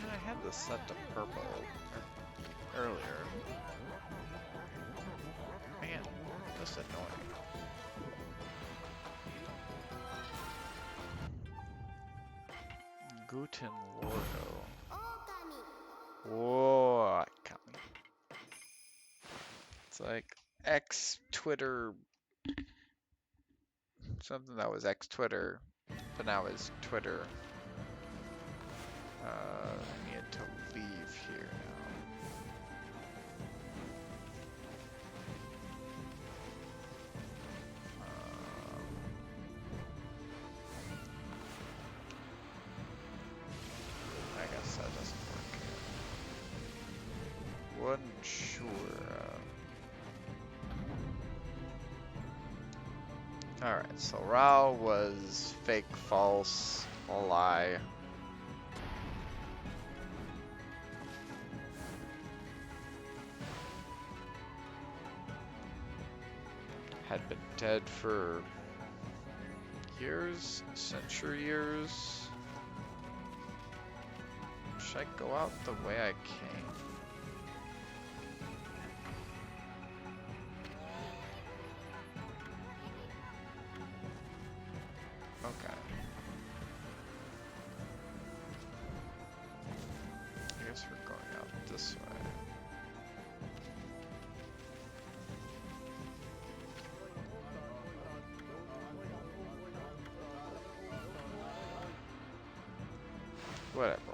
I had this set to purple earlier. Man, that's annoying. Guten Lordo. Whoa, Okami. It's like X-Twitter, something that was X-Twitter, but now is Twitter. I need to leave here now. I guess that doesn't work. Wasn't sure. Alright, so Rao was fake, false, a lie. Had been dead for years, century years. Should I go out the way I came? Okay. I guess we're going out this way.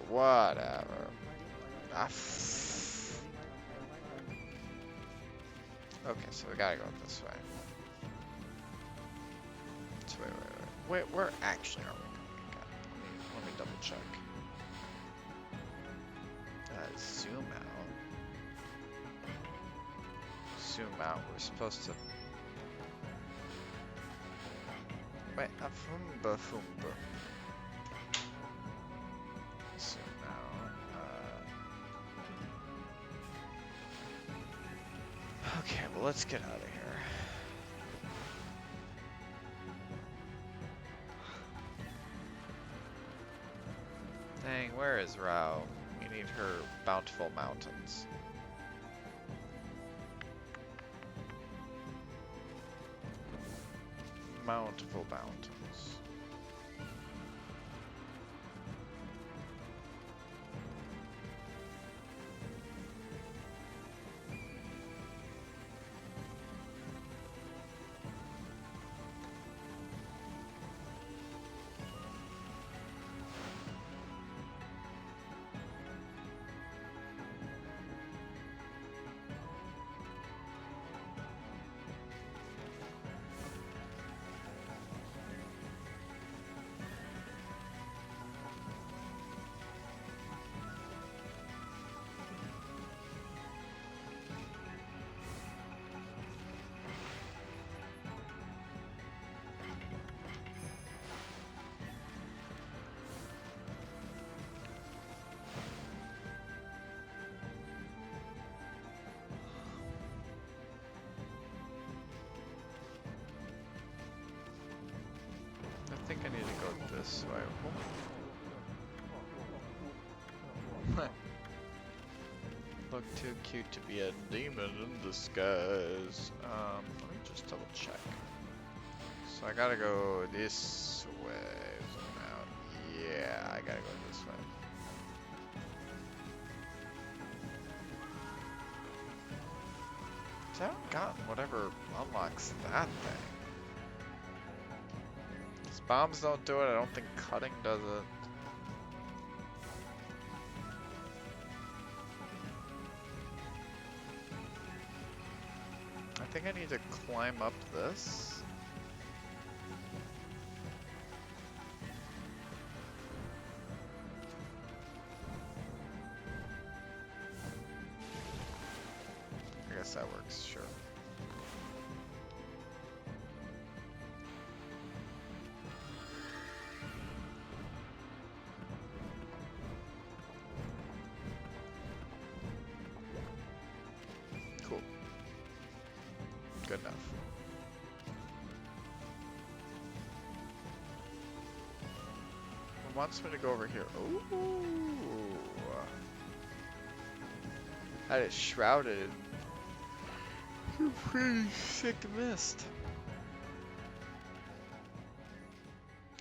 Whatever. Okay, so we gotta go this way. Wait, where actually are we going? God, let me double check. Zoom out. Zoom out. We're supposed to. Wait, Fumba. Zoom out. Okay, well, let's get out of here. Dang, where is Rao? We need her bountiful mountains. Bountiful mountains. I think I need to go this way. Look too cute to be a demon in disguise. Let me just double check. So I gotta go this way. Zoom out. Yeah, I gotta go this way. I haven't gotten whatever unlocks that thing. These bombs don't do it. I don't think cutting does it. I think I need to climb up this. I guess that works, sure. Cool. Good enough. It wants me to go over here. Ooh. That is shrouded. You're pretty sick mist.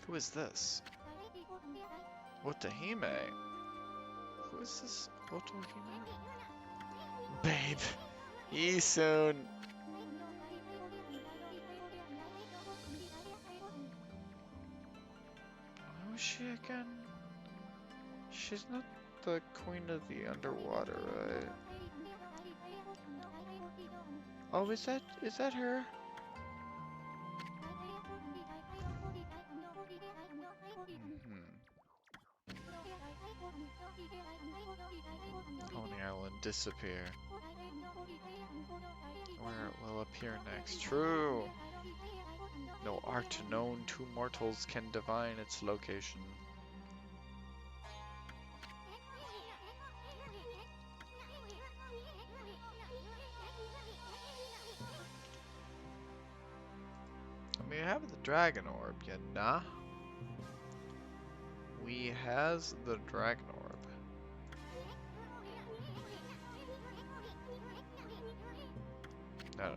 Who is this? Otahime. Who is this? Otahime? Babe. Ye soon. Who is she again? She's not the queen of the underwater, right? Oh, is that her? Pony Island disappear. Where it will appear next. True. No art known to mortals can divine its location. We have the dragon orb, yeah, nah. We has the dragon orb. No,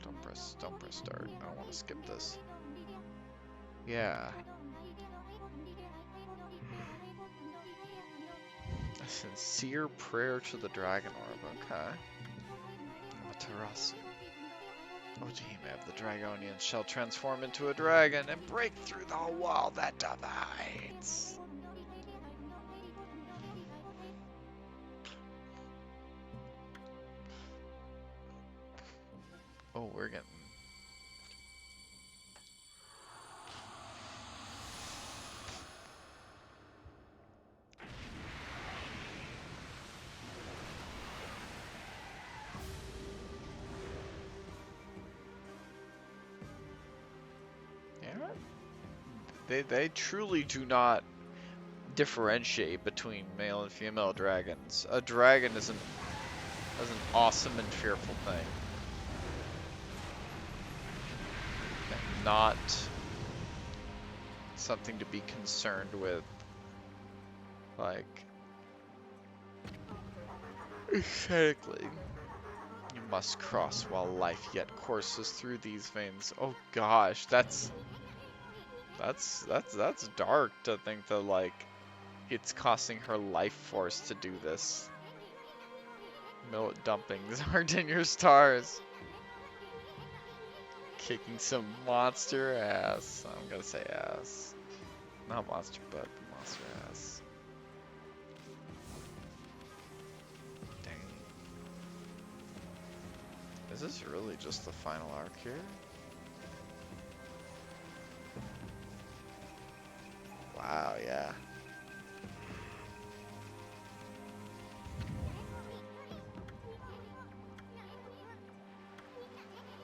don't press start. I don't want to skip this. Yeah. A sincere prayer to the dragon orb, okay. Matarasu. Otahime of the Dragonians shall transform into a dragon and break through the wall that divides. Oh, we're getting... They truly do not differentiate between male and female dragons. A dragon is an awesome and fearful thing. And not something to be concerned with. Like, aesthetically. You must cross while life yet courses through these veins. Oh gosh, that's dark to think that, like, it's costing her life force to do this. Millet dumpings aren't in your stars. Kicking some monster ass. I'm gonna say ass. Not monster butt, but monster ass. Dang. Is this really just the final arc here? Wow, yeah.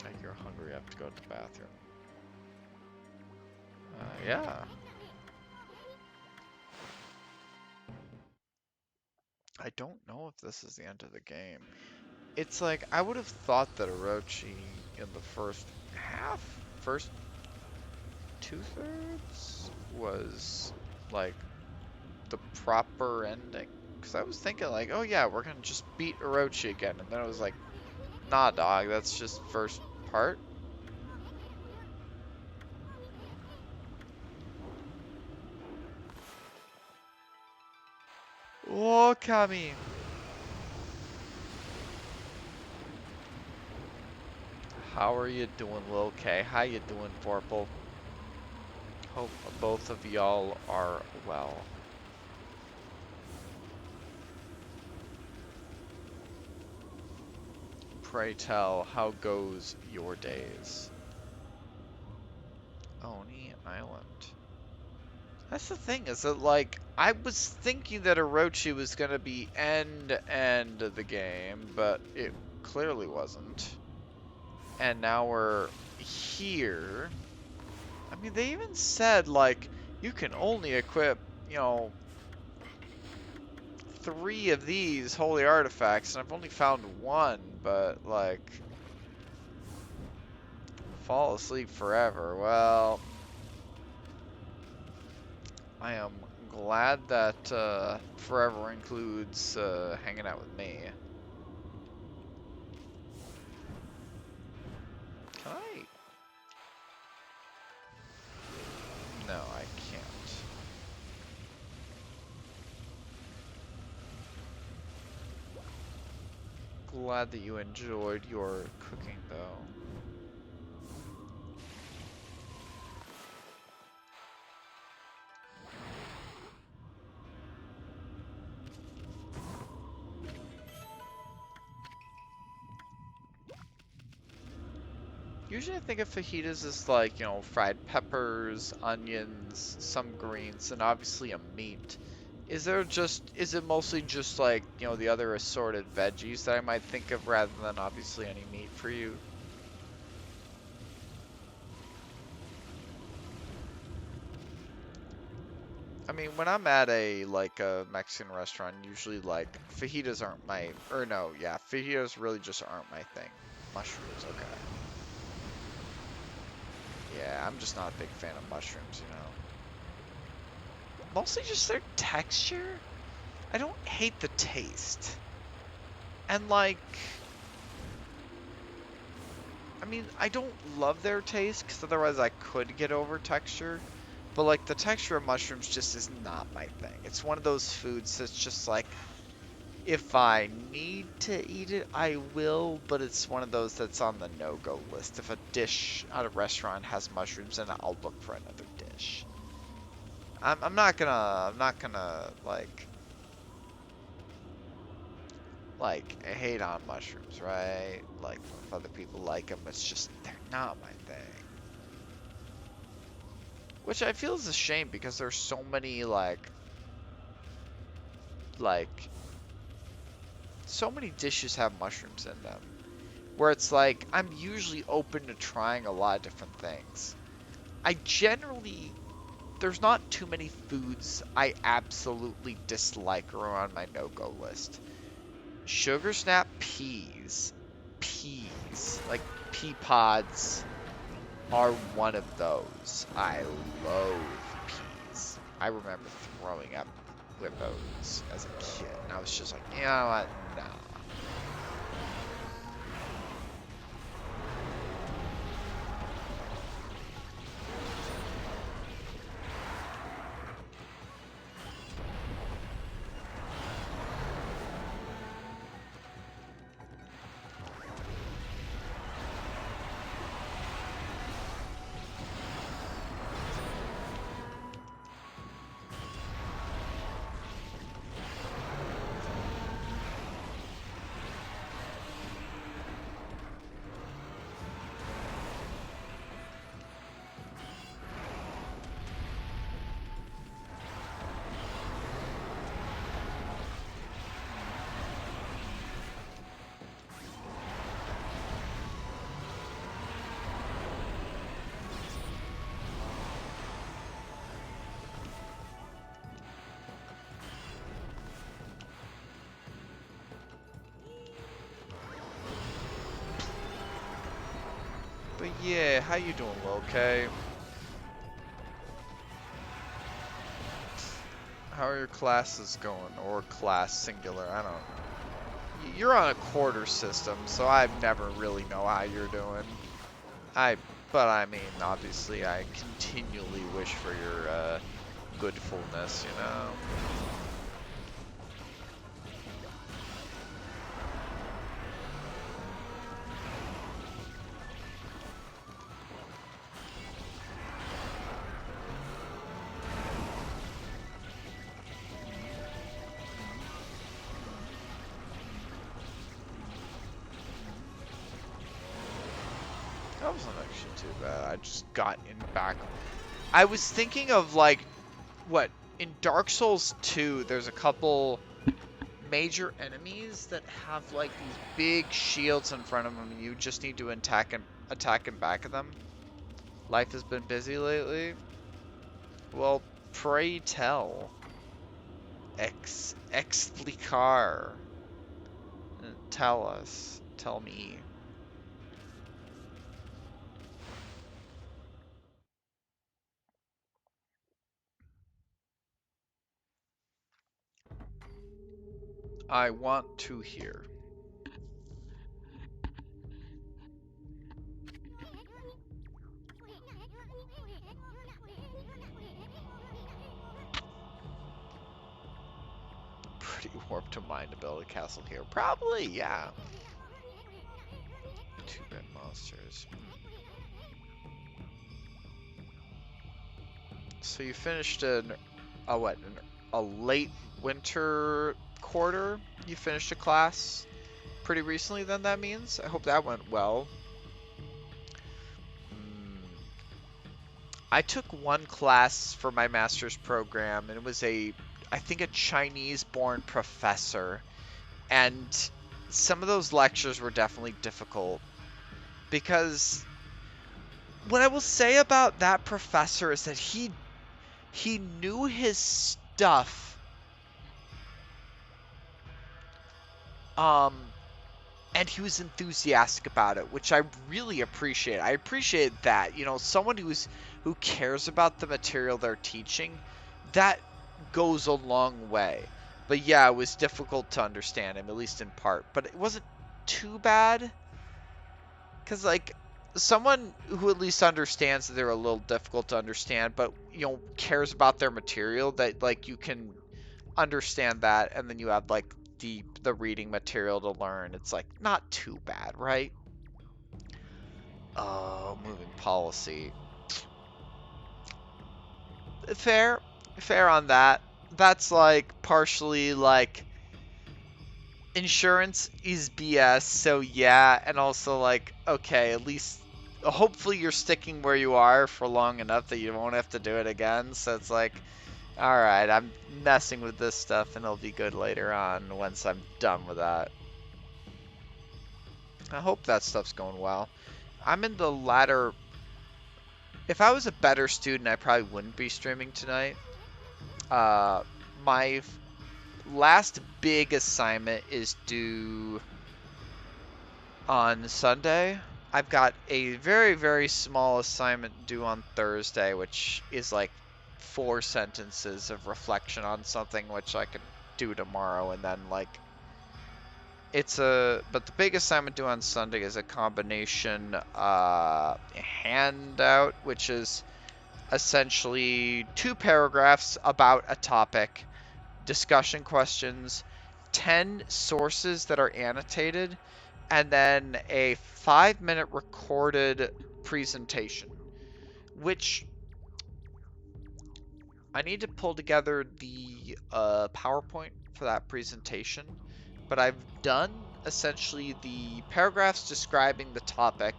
Like, you're hungry, you have to go to the bathroom. Yeah. I don't know if this is the end of the game. It's like, I would have thought that Orochi in the first two-thirds was, like, the proper ending. Because I was thinking like, oh yeah, we're gonna just beat Orochi again. And then it was like, nah, dog, that's just first part. Okami! How are you doing, Lil K? How you doing, Vorpal? Hope both of y'all are well. Pray tell, how goes your days? Oni Island. That's the thing, is that, like, I was thinking that Orochi was gonna be end of the game, but it clearly wasn't. And now we're here. I mean, they even said, like, you can only equip, you know, 3 of these holy artifacts, and I've only found 1, but, like, fall asleep forever. Well, I am glad that forever includes hanging out with me. Can I? No, I can't. Glad that you enjoyed your cooking, though. Usually I think of fajitas as like, you know, fried peppers, onions, some greens, and obviously a meat. Is it mostly just like, you know, the other assorted veggies that I might think of rather than obviously any meat for you? I mean, when I'm at like a Mexican restaurant, usually like fajitas aren't my, or no, yeah, fajitas really just aren't my thing. Mushrooms, okay. Yeah, I'm just not a big fan of mushrooms, you know. Mostly just their texture. I don't hate the taste. And like, I mean, I don't love their taste because otherwise I could get over texture. But like the texture of mushrooms just is not my thing. It's one of those foods that's just like, if I need to eat it, I will, but it's one of those that's on the no-go list. If a dish at a restaurant has mushrooms in it, I'll look for another dish. I'm not gonna like hate on mushrooms, right? Like if other people like them, it's just they're not my thing. Which I feel is a shame because there's so many like so many dishes have mushrooms in them. Where it's like I'm usually open to trying a lot of different things. I generally there's not too many foods I absolutely dislike or are on my no-go list. Sugar snap peas. Peas. Like pea pods are one of those. I loathe peas. I remember throwing up with those as a kid. And I was just like, you know what? Nah. But yeah, how you doing, Lil K? How are your classes going? Or class singular, I don't know. You're on a quarter system, so I never really know how you're doing. But I mean, obviously, I continually wish for your goodfulness, you know? That wasn't actually too bad. I just got in back. I was thinking of, like, what? In Dark Souls 2, there's a couple major enemies that have, like, these big shields in front of them, and you just need to attack and back at them. Life has been busy lately. Well, pray tell. Explicar. Tell us. Tell me. I want to hear. Pretty warped to mind to build a castle here. Probably, yeah. 2-bit monsters. So you finished a late winter quarter? You finished a class pretty recently then, that means? I hope that went well. I took one class for my master's program, and it was I think a Chinese-born professor. And some of those lectures were definitely difficult. Because what I will say about that professor is that he knew his stuff. And he was enthusiastic about it, which I really appreciate. I appreciate that. You know, someone who cares about the material they're teaching, that goes a long way. But yeah, it was difficult to understand him, at least in part. But it wasn't too bad. Because, like, someone who at least understands that they're a little difficult to understand, but, you know, cares about their material, that, like, you can understand that, and then you have, like, the reading material to learn. It's, like, not too bad, right? Oh, moving policy. Fair. Fair on that. That's, like, partially, like, insurance is BS, so yeah, and also, like, okay, at least hopefully you're sticking where you are for long enough that you won't have to do it again. So it's like, alright, I'm messing with this stuff and it'll be good later on once I'm done with that. I hope that stuff's going well. I'm in the latter... If I was a better student, I probably wouldn't be streaming tonight. My last big assignment is due on Sunday. I've got a very, very small assignment due on Thursday, which is like 4 sentences of reflection on something, which I can do tomorrow, and then, like, but the big assignment due on Sunday is a combination handout, which is essentially 2 paragraphs about a topic, discussion questions, 10 sources that are annotated, and then a 5-minute recorded presentation, which I need to pull together the PowerPoint for that presentation, but I've done essentially the paragraphs describing the topic,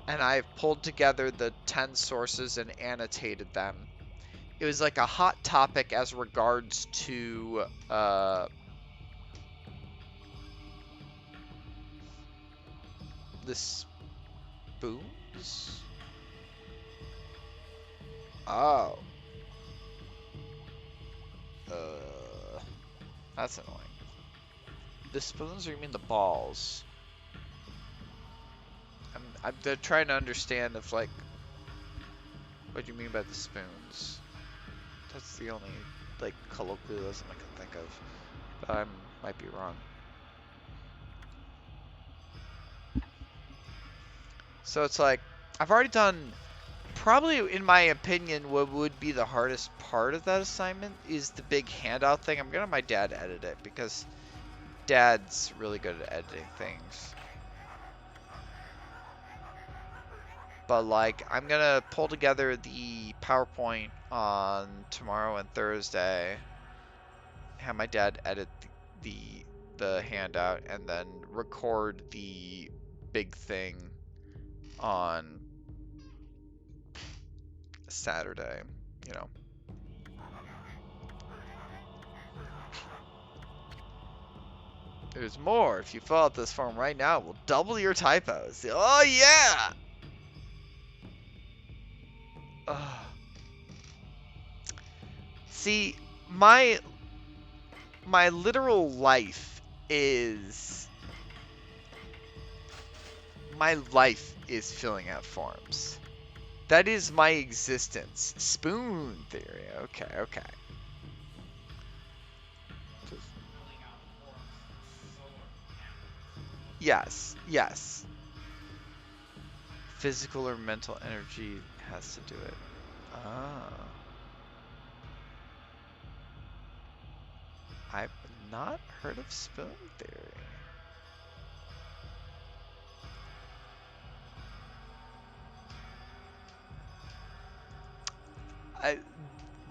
and I've pulled together the 10 sources and annotated them. It was like a hot topic as regards to the spoons? Oh. That's annoying. The spoons, or you mean the balls? I'm trying to understand if, like, what do you mean by the spoons? That's the only like colloquialism I can think of, but I might be wrong. So it's like I've already done. Probably, in my opinion, what would be the hardest part of that assignment is the big handout thing. I'm gonna have my dad edit it because Dad's really good at editing things. But like, I'm gonna pull together the PowerPoint on tomorrow and Thursday, have my dad edit the handout, and then record the big thing on Saturday. You know. There's more. If you fill out this form right now, we'll double your typos. Oh yeah! Ugh. See, my literal life is filling out forms. That is my existence. Spoon theory. Okay, okay. Yes, yes. Physical or mental energy has to do it. Ah. I've not heard of spoon theory.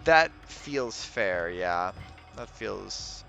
That feels fair, yeah. That feels...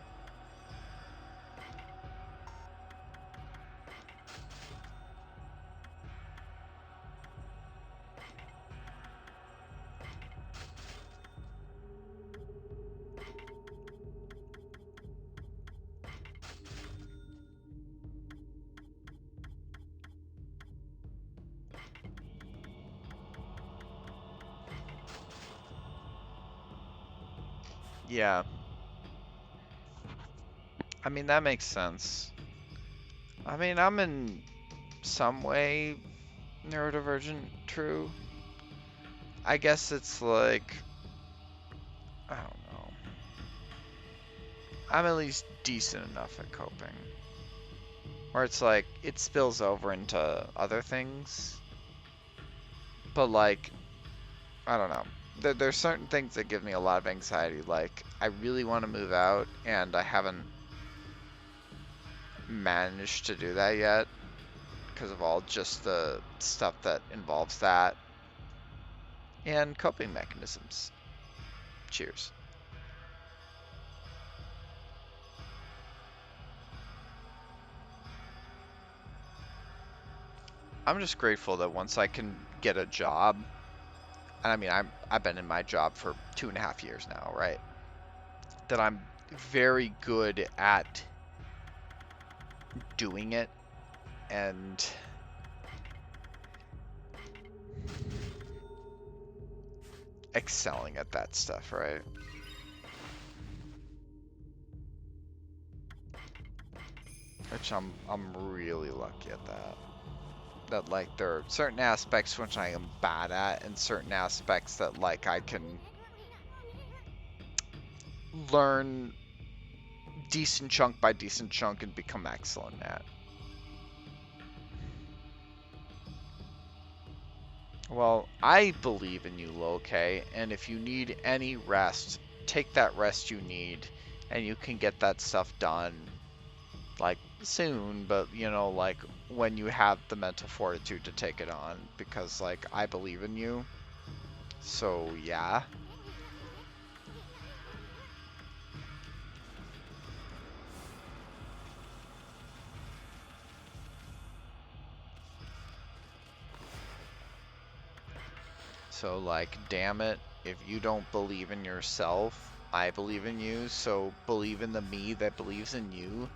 Yeah. I mean, that makes sense. I mean, I'm in some way neurodivergent, true. I guess it's like... I don't know. I'm at least decent enough at coping. Where it's like, it spills over into other things. But like, I don't know. There's certain things that give me a lot of anxiety. Like, I really want to move out, and I haven't managed to do that yet. Because of all just the stuff that involves that. And coping mechanisms. Cheers. I'm just grateful that once I can get a job, and I mean, I've been in my job for 2.5 years now, right? That I'm very good at doing it and excelling at that stuff, right? Which I'm really lucky at that. That like there are certain aspects which I am bad at, and certain aspects that like I can learn decent chunk by decent chunk and become excellent at. Well, I believe in you, Loke, and if you need any rest, take that rest you need, and you can get that stuff done, like, soon, but, you know, like, when you have the mental fortitude to take it on, because, like, I believe in you. So, yeah. So, like, damn it, if you don't believe in yourself, I believe in you, so believe in the me that believes in you.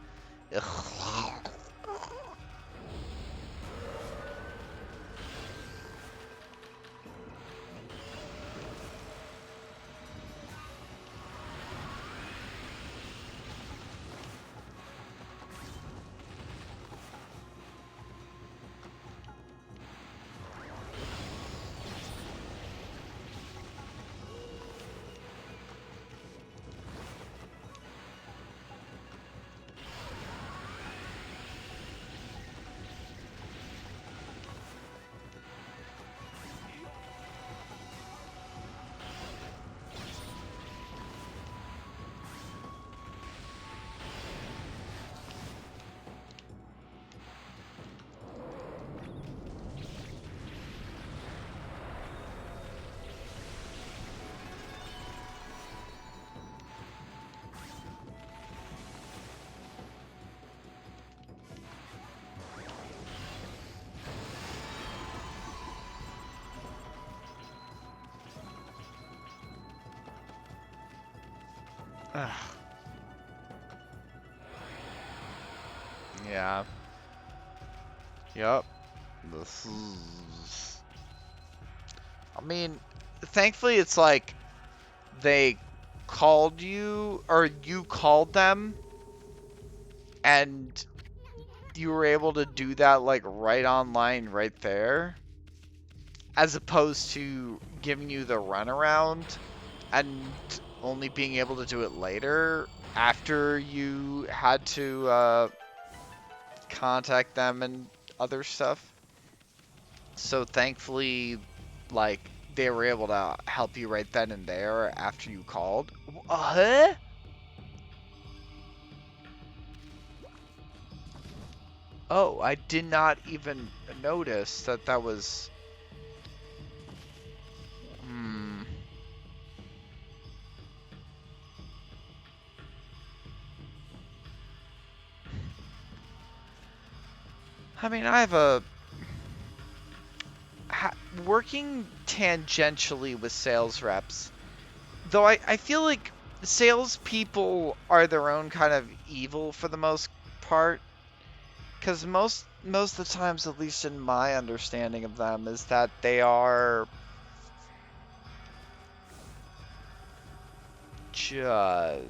Yeah. Yep. This is... I mean, thankfully it's like they called you, or you called them, and you were able to do that like right online, right there, as opposed to giving you the runaround and only being able to do it later after you had to contact them and other stuff. So thankfully, like, they were able to help you right then and there after you called. Huh? Oh, I did not even notice that that was... Hmm. I mean, I have a... working tangentially with sales reps, though I feel like salespeople are their own kind of evil for the most part, because most of the times, at least in my understanding of them, is that they are just...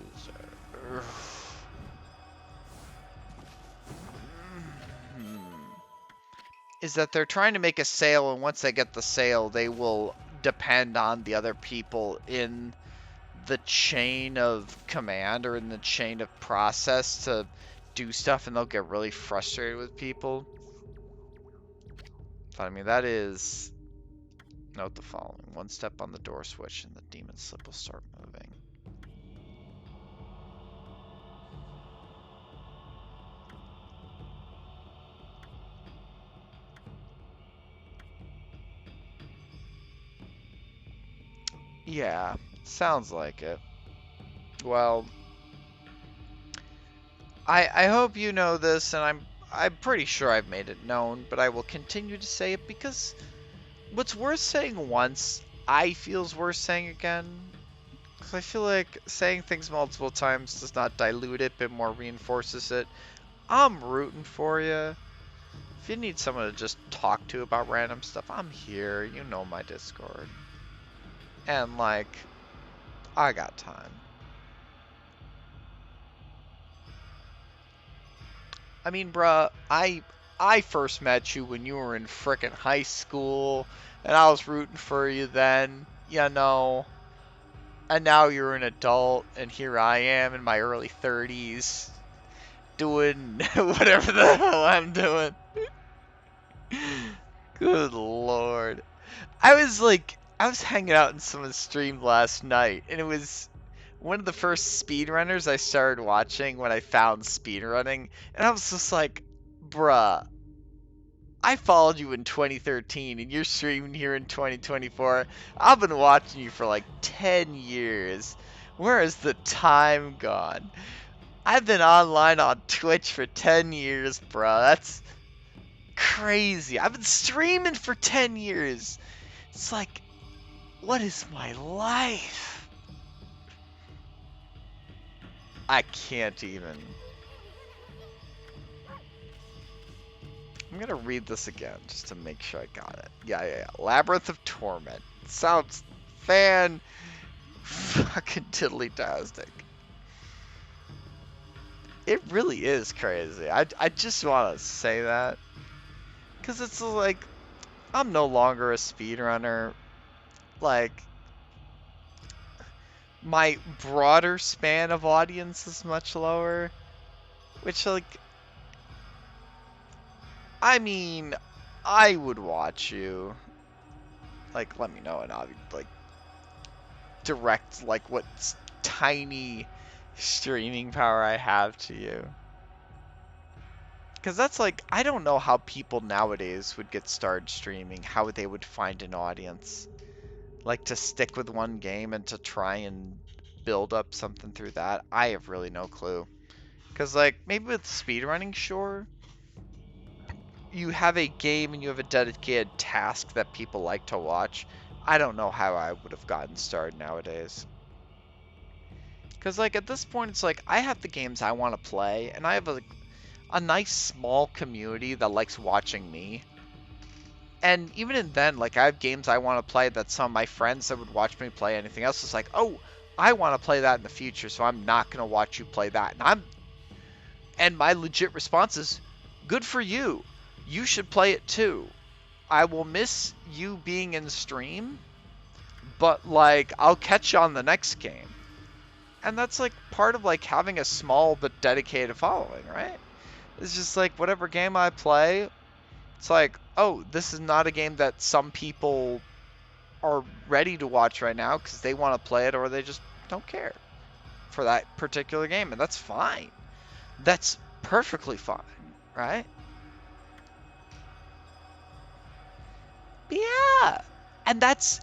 is that they're trying to make a sale, and once they get the sale, they will depend on the other people in the chain of command or in the chain of process to do stuff, and they'll get really frustrated with people. But I mean, that is... Note the following. One step on the door switch and the demon slip will start moving. Yeah, sounds like it. Well, I hope you know this, and I'm pretty sure I've made it known, but I will continue to say it because what's worth saying once, I feel's worth saying again. Because I feel like saying things multiple times does not dilute it, but more reinforces it. I'm rooting for you. If you need someone to just talk to about random stuff, I'm here. You know my Discord. And, like, I got time. I mean, bruh, I first met you when you were in frickin' high school, and I was rooting for you then, you know. And now you're an adult, and here I am in my early 30s, doing whatever the hell I'm doing. Good lord. I was hanging out in someone's stream last night, and it was one of the first speedrunners I started watching when I found speedrunning, and I was just like, bruh, I followed you in 2013, and you're streaming here in 2024. I've been watching you for like 10 years. Where has the time gone? I've been online on Twitch for 10 years, bruh. That's crazy. I've been streaming for 10 years. It's like, what is my life? I can't even. I'm gonna read this again just to make sure I got it. Yeah. Labyrinth of Torment. Sounds fan fucking tiddly-tastic. It really is crazy. I just want to say that. Because it's like, I'm no longer a speedrunner. Like, my broader span of audience is much lower. Which, like, I mean, I would watch you. Like, let me know, and I'll, like, direct, like, what tiny streaming power I have to you. Because that's like, I don't know how people nowadays would get started streaming, how they would find an audience. Like, to stick with one game and to try and build up something through that, I have really no clue. Because, like, maybe with speedrunning, sure, you have a game and you have a dedicated task that people like to watch. I don't know how I would have gotten started nowadays. Because, like, at this point, it's like, I have the games I want to play, and I have a nice small community that likes watching me. And even in then, like, I have games I want to play that some of my friends that would watch me play anything else is like, oh, I want to play that in the future, so I'm not going to watch you play that. And my legit response is, good for you. You should play it too. I will miss you being in stream, but, like, I'll catch you on the next game. And that's, like, part of, like, having a small but dedicated following, right? It's just, like, whatever game I play, it's like, oh, this is not a game that some people are ready to watch right now because they want to play it or they just don't care for that particular game. And that's fine. That's perfectly fine, right? Yeah. And that's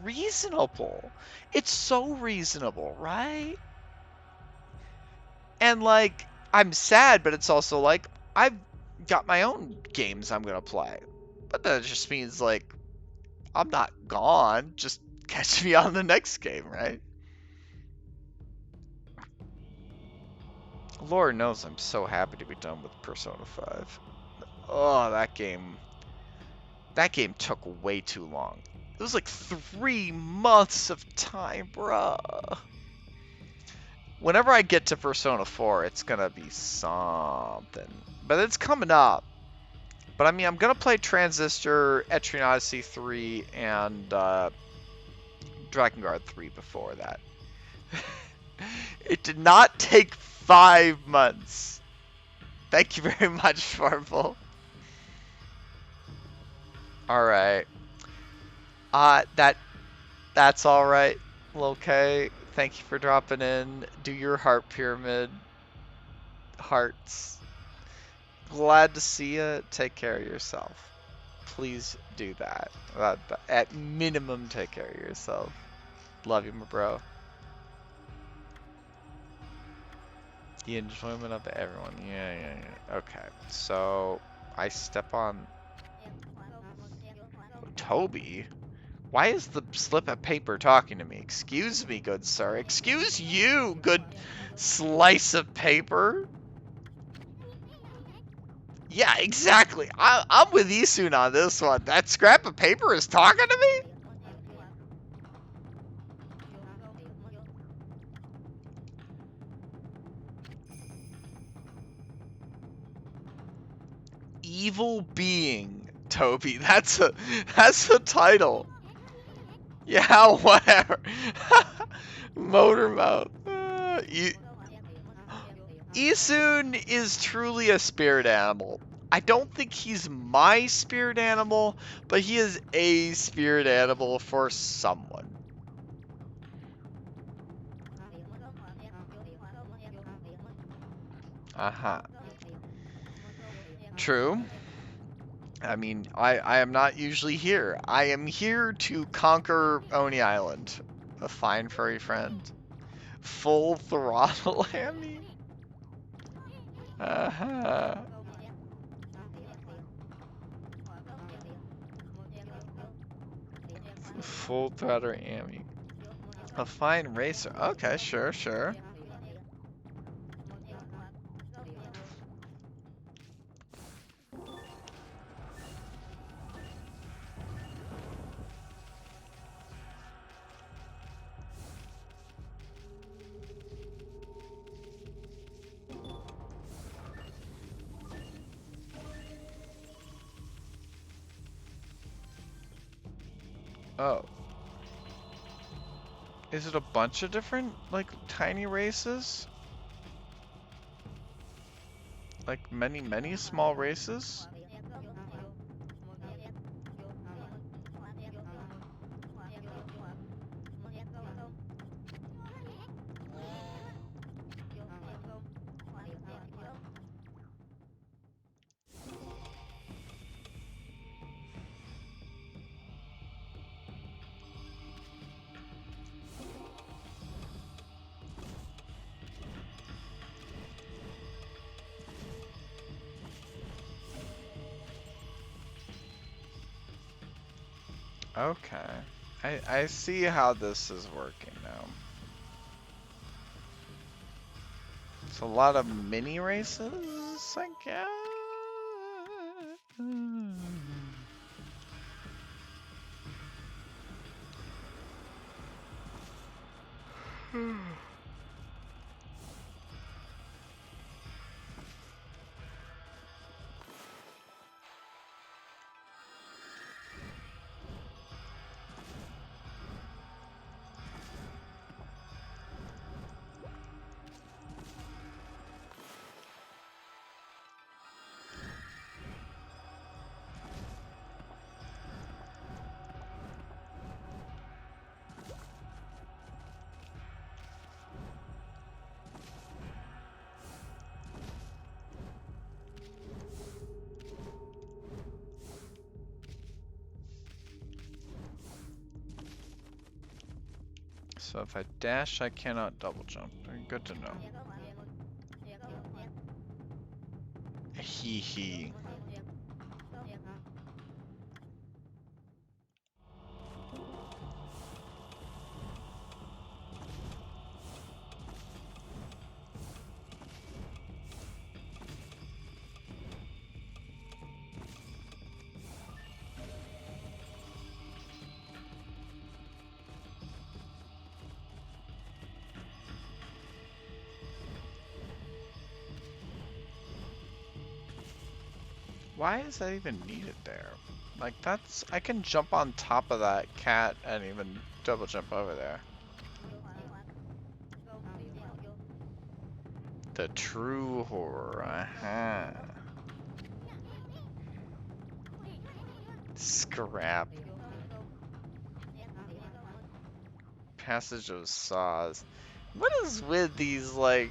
reasonable. It's so reasonable, right? And, like, I'm sad, but it's also like, I've got my own games I'm gonna play. But that just means, like, I'm not gone. Just catch me on the next game, right? Lord knows I'm so happy to be done with Persona 5. Oh, that game took way too long. It was like 3 months of time, bruh. Whenever I get to Persona 4, it's gonna be something. But it's coming up. But I mean, I'm gonna play Transistor, Etrian Odyssey 3, and Dragon Guard 3 before that. It did not take 5 months. Thank you very much, Farble. Alright. That's alright. Okay. Thank you for dropping in. Do your heart pyramid. Hearts. Glad to see you. Take care of yourself. Please do that. At minimum, take care of yourself. Love you, my bro. The enjoyment of everyone. Yeah. Okay. So, I step on Toby? Why is the slip of paper talking to me? Excuse me, good sir. Excuse you, good slice of paper. Yeah, exactly. I'm with Isun on this one. That scrap of paper is talking to me? Evil being, Toby. That's a title. Yeah, whatever. Motor mouth. Isun is truly a spirit animal. I don't think he's my spirit animal, but he is a spirit animal for someone. Uh-huh. True. I mean, I am not usually here. I am here to conquer Oni Island. A fine furry friend. Full throttle hammy? Uh-huh. Full throttle hammy. A fine racer. Okay, sure. Oh. Is it a bunch of different, like, tiny races? Like, many small races? Okay. I see how this is working now. It's a lot of mini races, I guess. So if I dash, I cannot double jump. Good to know. Hee hee. Why is that even needed there? Like, that's... I can jump on top of that cat and even double jump over there. The true horror, Scrap. Passage of Saws. What is with these, like,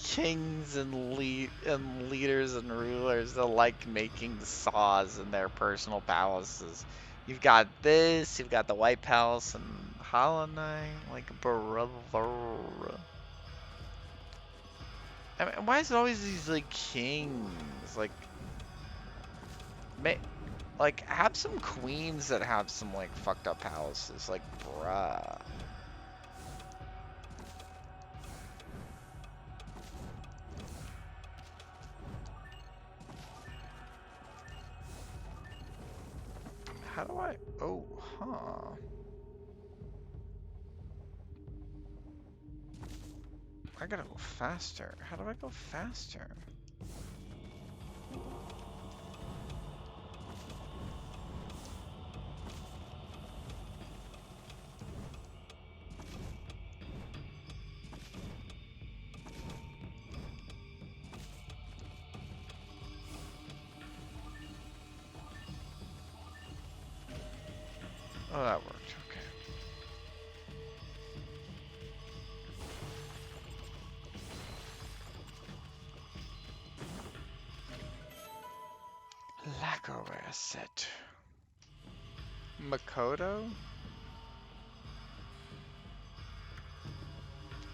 kings and leaders and rulers that like making saws in their personal palaces? You've got this, you've got the White Palace and Hollow Knight, like, brother. I mean, why is it always these, like, kings? Like, have some queens that have some, like, fucked up palaces. Like, bruh. How do I... Oh, huh. I gotta go faster. How do I go faster? Oh, that worked. Okay. Lacquerware set. Makoto?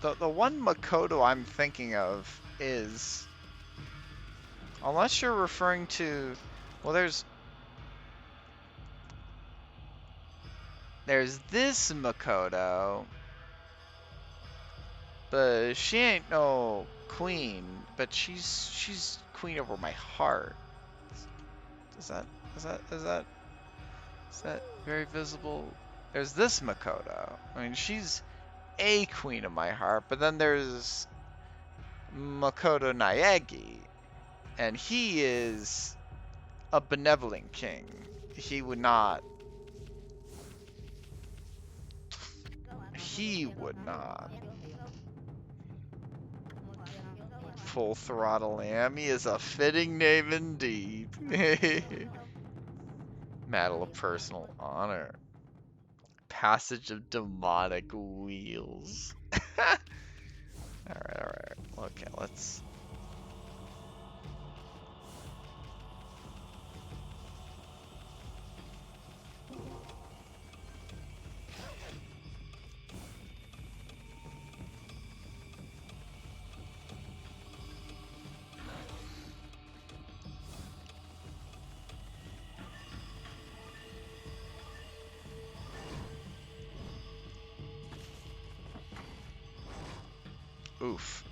The one Makoto I'm thinking of is... Unless you're referring to... Well, there's this Makoto, but she ain't no queen, but she's queen over my heart. Is that very visible? There's this Makoto. I mean, she's a queen of my heart, but then there's Makoto Naegi, and he is a benevolent king. He would not. He would not. Full Throttle Amy is a fitting name indeed. Medal of Personal Honor. Passage of Demonic Wheels. Alright. Okay, let's... Oof.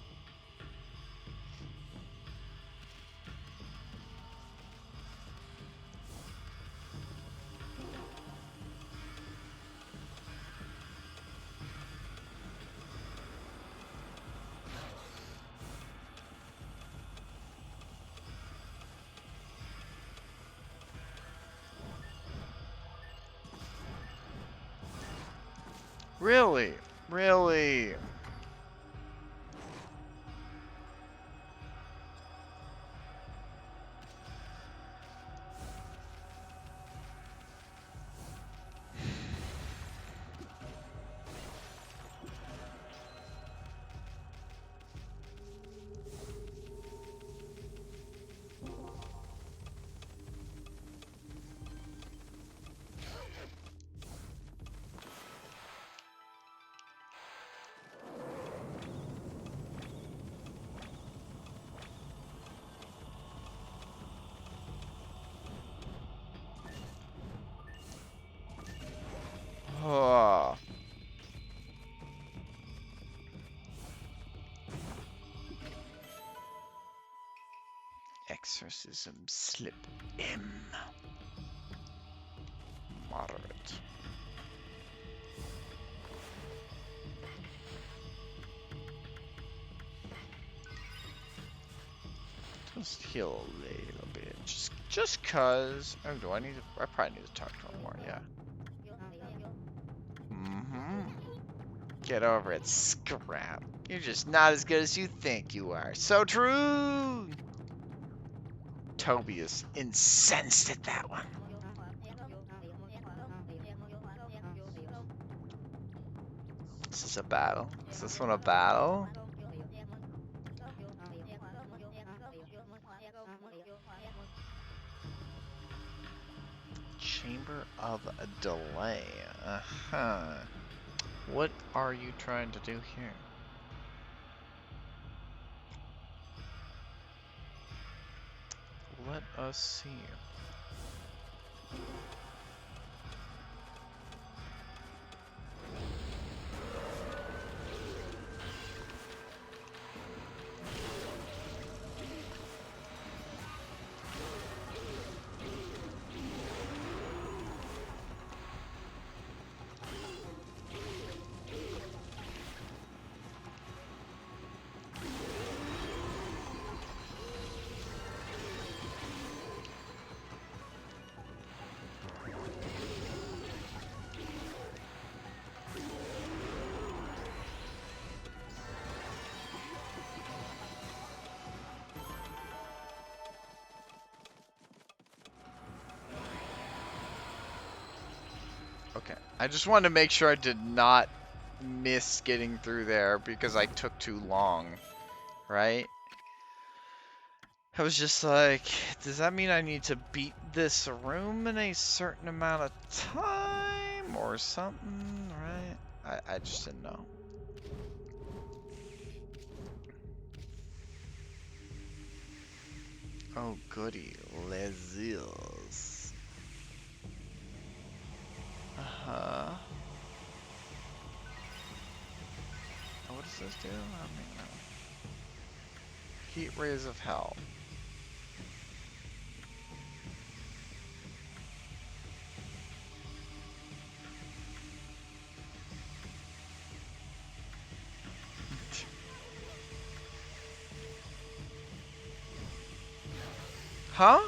Really? Really? Oh. Exorcism slip M. Moderate. Just heal a little bit. Just cause. Oh, do I need to? I probably need to talk to him more, yeah. Get over it, scrap. You're just not as good as you think you are. So true! Toby is incensed at that one. Is this a battle? Is this one a battle? Chamber of Delay. Uh-huh. What are you trying to do here? Let us see. Okay, I just wanted to make sure I did not miss getting through there because I took too long, right? I was just like, does that mean I need to beat this room in a certain amount of time or something, right? I just didn't know. Oh goody, les îles. Uh-huh. Oh, what does this do? I don't even know. Heat rays of hell. Huh?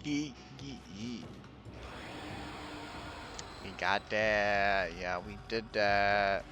Yeet, yeet, yeet. We got that. Yeah, we did that.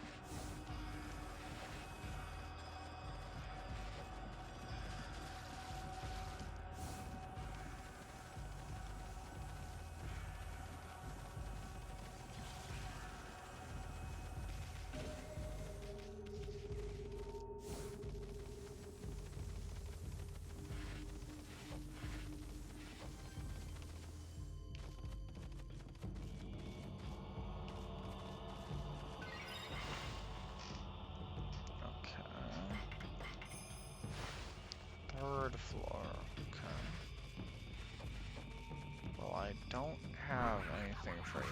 Third floor, okay. Well, I don't have anything for you.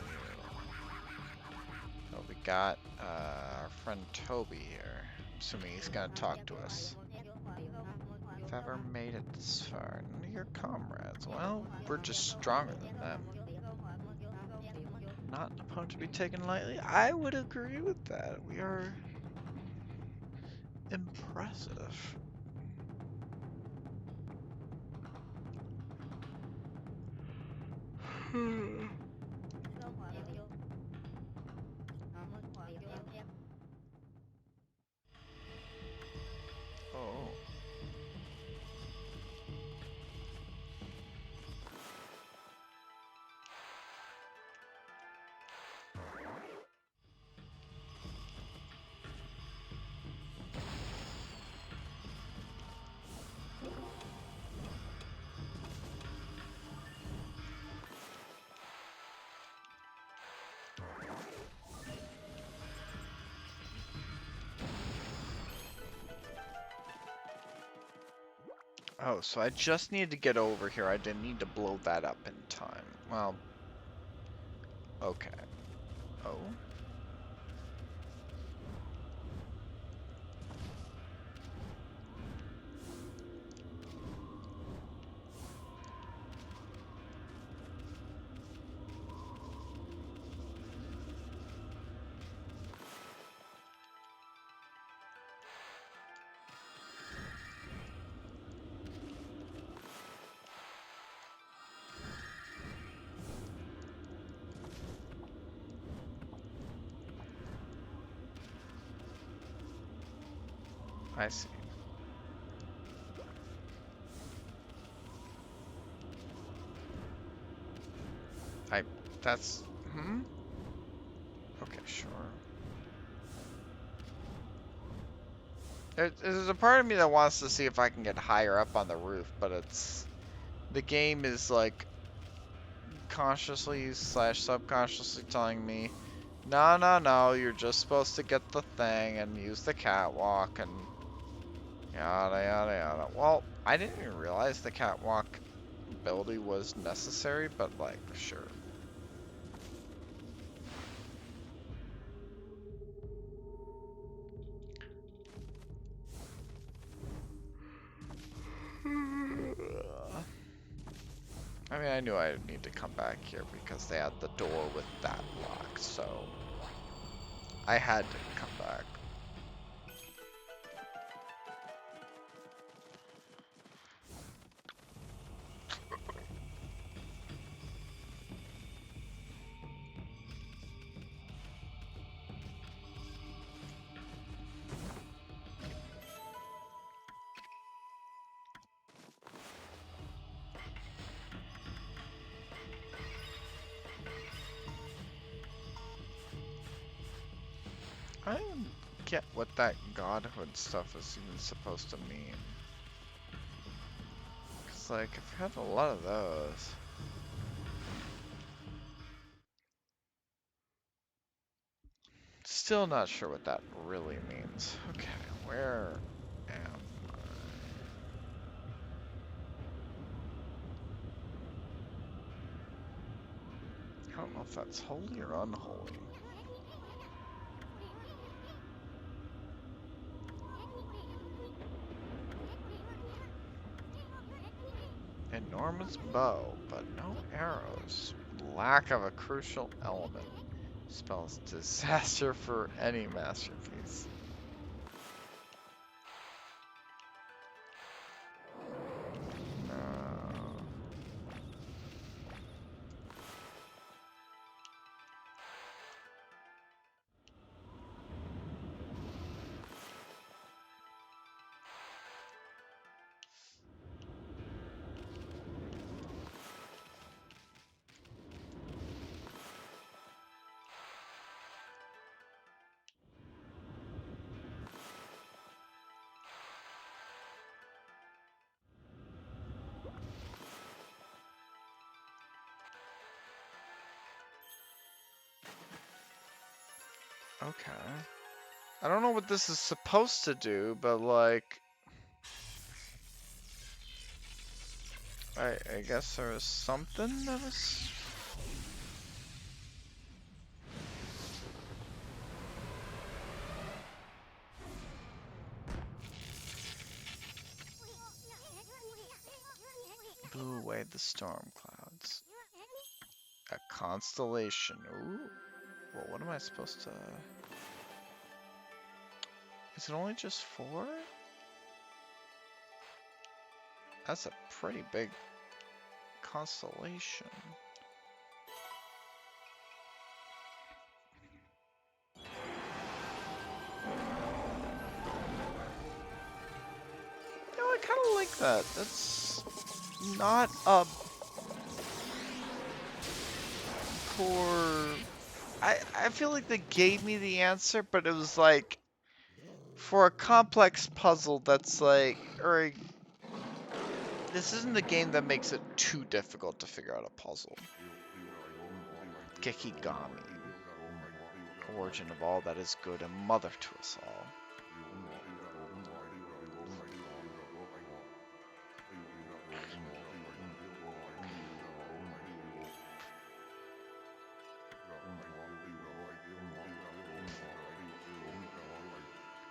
But we got our friend Toby here. I'm assuming he's gonna talk to us. If ever made it this far, none of your comrades. Well, we're just stronger than them. Not an opponent to be taken lightly. I would agree with that. We are impressive. Oh. Oh, so I just needed to get over here. I didn't need to blow that up in time. Well, okay. Oh. I see. That's, okay, sure. There's a part of me that wants to see if I can get higher up on the roof, but the game is like consciously slash subconsciously telling me, no, no, no, you're just supposed to get the thing and use the catwalk and yada, yada, yada. Well, I didn't even realize the catwalk ability was necessary, but like, sure. I mean, I knew I would need to come back here because they had the door with that lock, so I had to come back. I don't get what that godhood stuff is even supposed to mean. Cause like, I've had a lot of those. Still not sure what that really means. Okay, where am I don't know if that's holy or unholy. Enormous bow, but no arrows. Lack of a crucial element. Spells disaster for any masterpiece. No. Okay. I don't know what this is supposed to do, but like... I guess there was something that was... Blew away the storm clouds. A constellation. Ooh. Well, what am I supposed to... Is it only just 4? That's a pretty big constellation. You know, I kind of like that. That's not a poor... I feel like they gave me the answer, but it was like, for a complex puzzle that's like, or this isn't a game that makes it too difficult to figure out a puzzle. Gekigami. Origin of all that is good and mother to us all.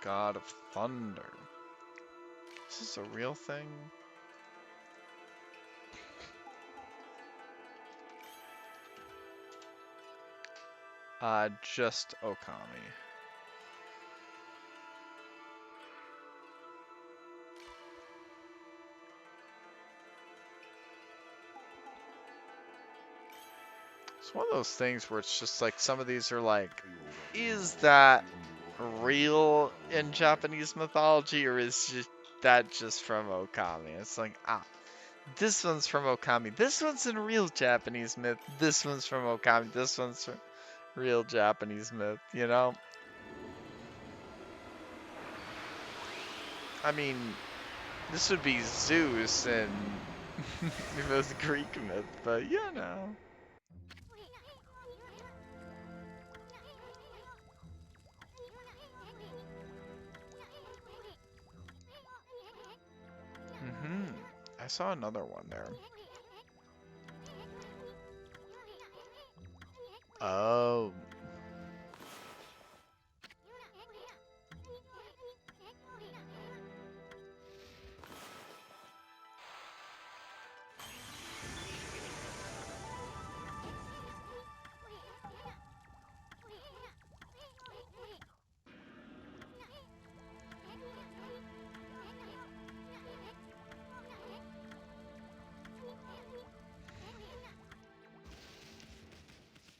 God of Thunder. Is this a real thing? Just Okami. It's one of those things where it's just like, some of these are like, is that real in Japanese mythology, or is that just from Okami? It's like, this one's from Okami. This one's in real Japanese myth. This one's from Okami. This one's from real Japanese myth, you know? I mean, this would be Zeus in the Greek myth, but you know. I saw another one there. Oh.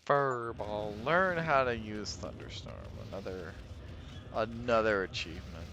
Furball. Learn how to use Thunderstorm. Another achievement.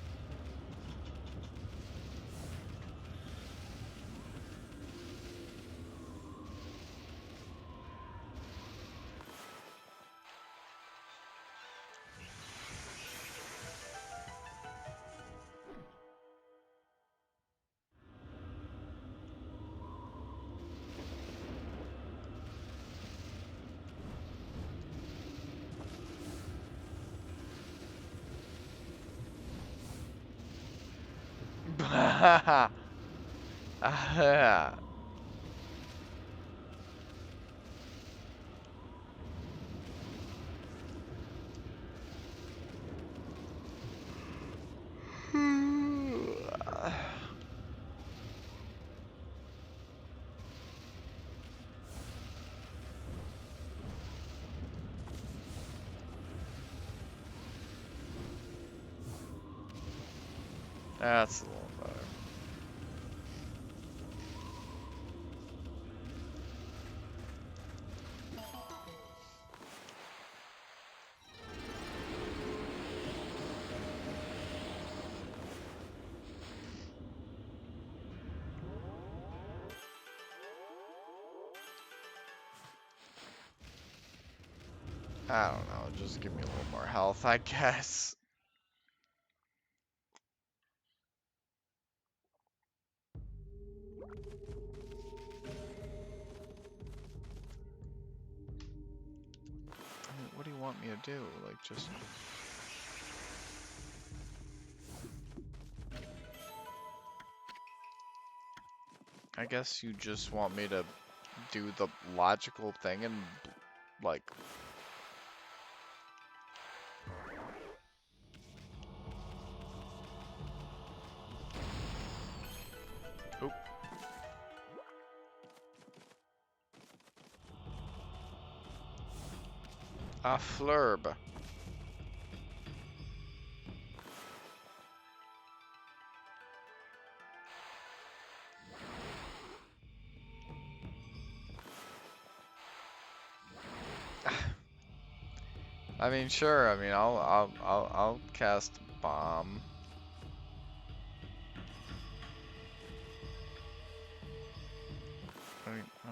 That's a little better. I don't know, just give me a little more health, I guess. I mean, what do you want me me to do? Like, just... I guess you just want me to do the logical thing and, like... Oop. A flurb. I mean, sure. I mean, I'll cast bomb. I mean, oh.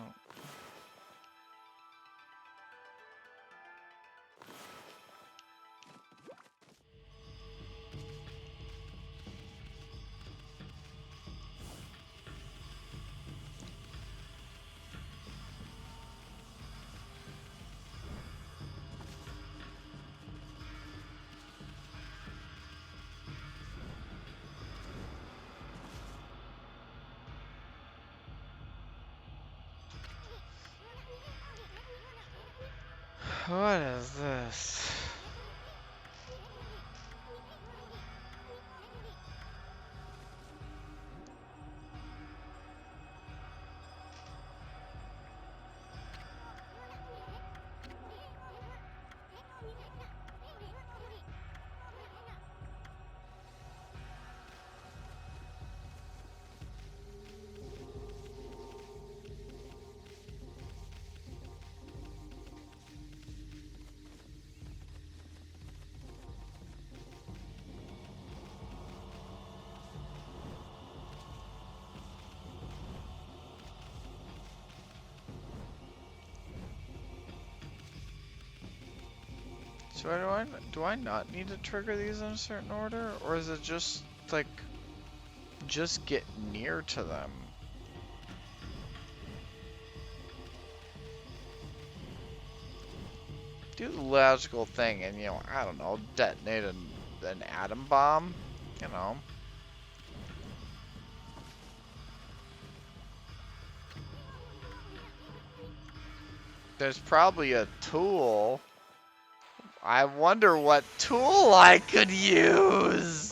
What is this? So do I not need to trigger these in a certain order? Or is it just, like, just get near to them? Do the logical thing and, you know, I don't know, detonate an atom bomb, you know. There's probably a tool. I wonder what tool I could use.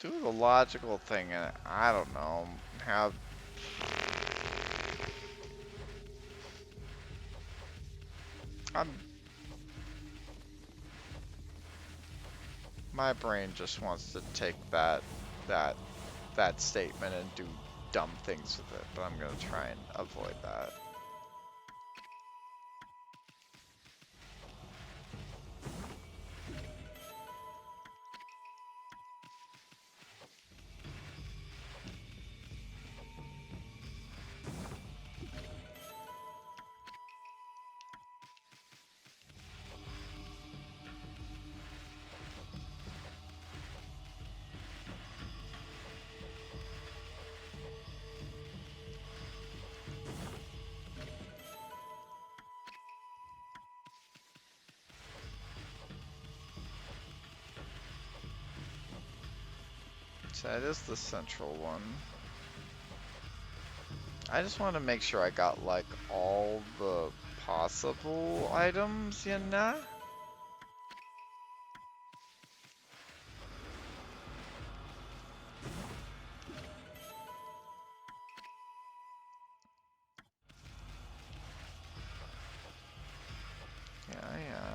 Do the logical thing and I don't know, have... My brain just wants to take that statement and do dumb things with it, but I'm gonna try and avoid that. So that is the central one. I just want to make sure I got like all the possible items, you know? Yeah, yeah.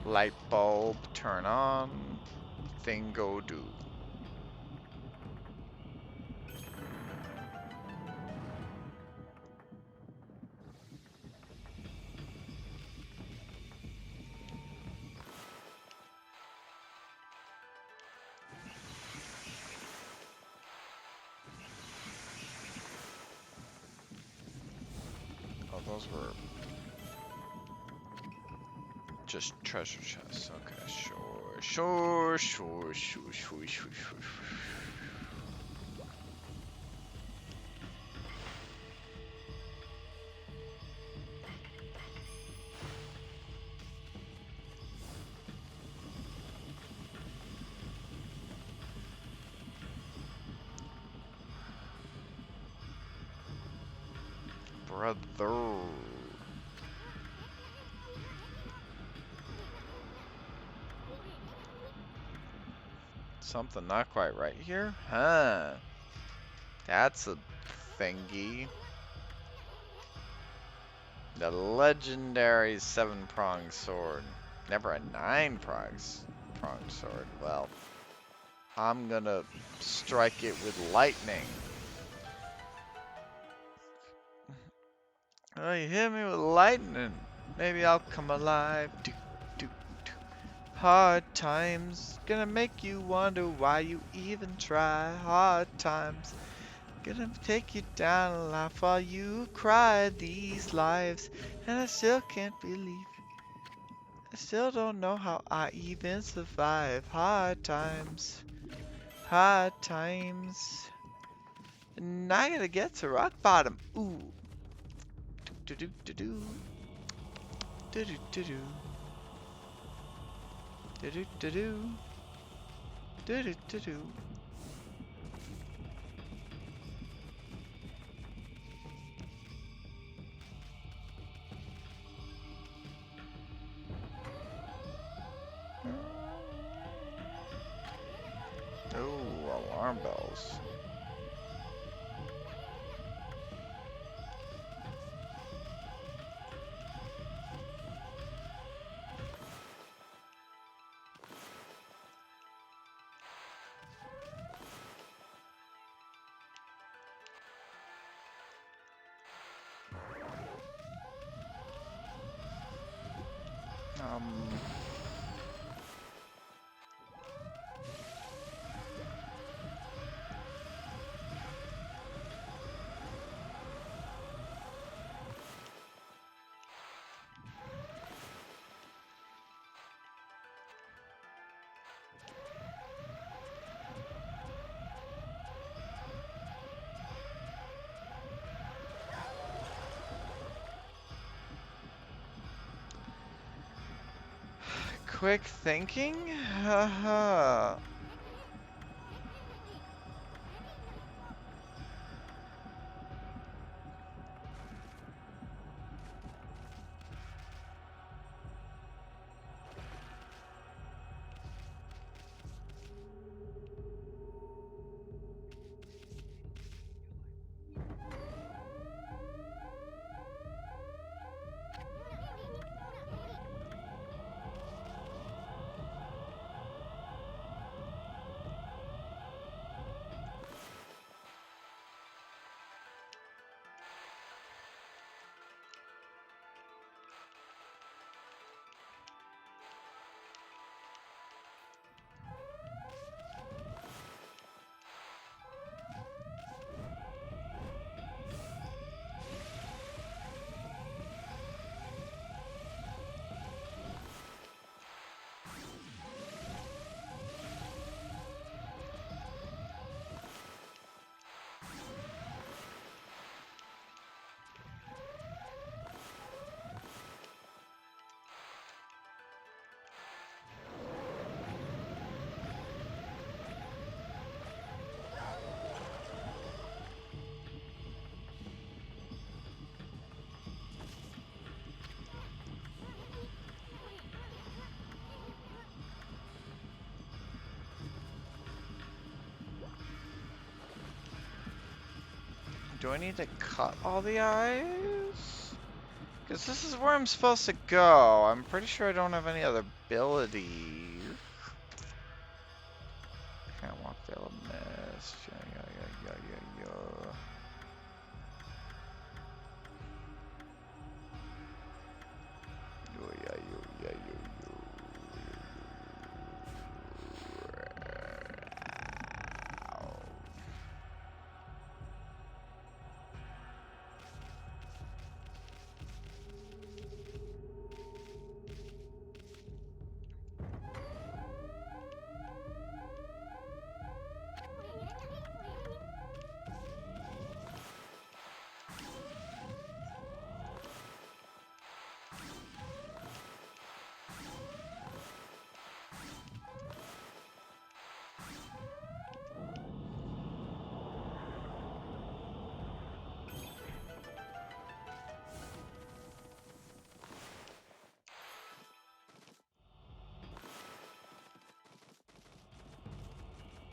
Light bulb, turn on, thing go do. Oh, those were just treasure chests. Okay, sure, sure, sure, sure, sure, sure, sure. Brother. Something not quite right here? Huh. That's a thingy. The legendary 7-pronged sword. Never a 9-pronged sword. Well, I'm gonna strike it with lightning. Oh, you hit me with lightning. Maybe I'll come alive. Do, do, do. Hard times gonna make you wonder why you even try. Hard times gonna take you down a laugh while you cry. These lives, and I still can't believe. I still don't know how I even survive. Hard times, hard times. And I gotta get to rock bottom. Ooh. Do do do do. Do do do do. Do do do do. Do do do do. Oh, alarm bells. Um. Quick thinking? Haha. Do I need to cut all the eyes? Because this is where I'm supposed to go. I'm pretty sure I don't have any other abilities. Can't walk veil of mist. Yeah.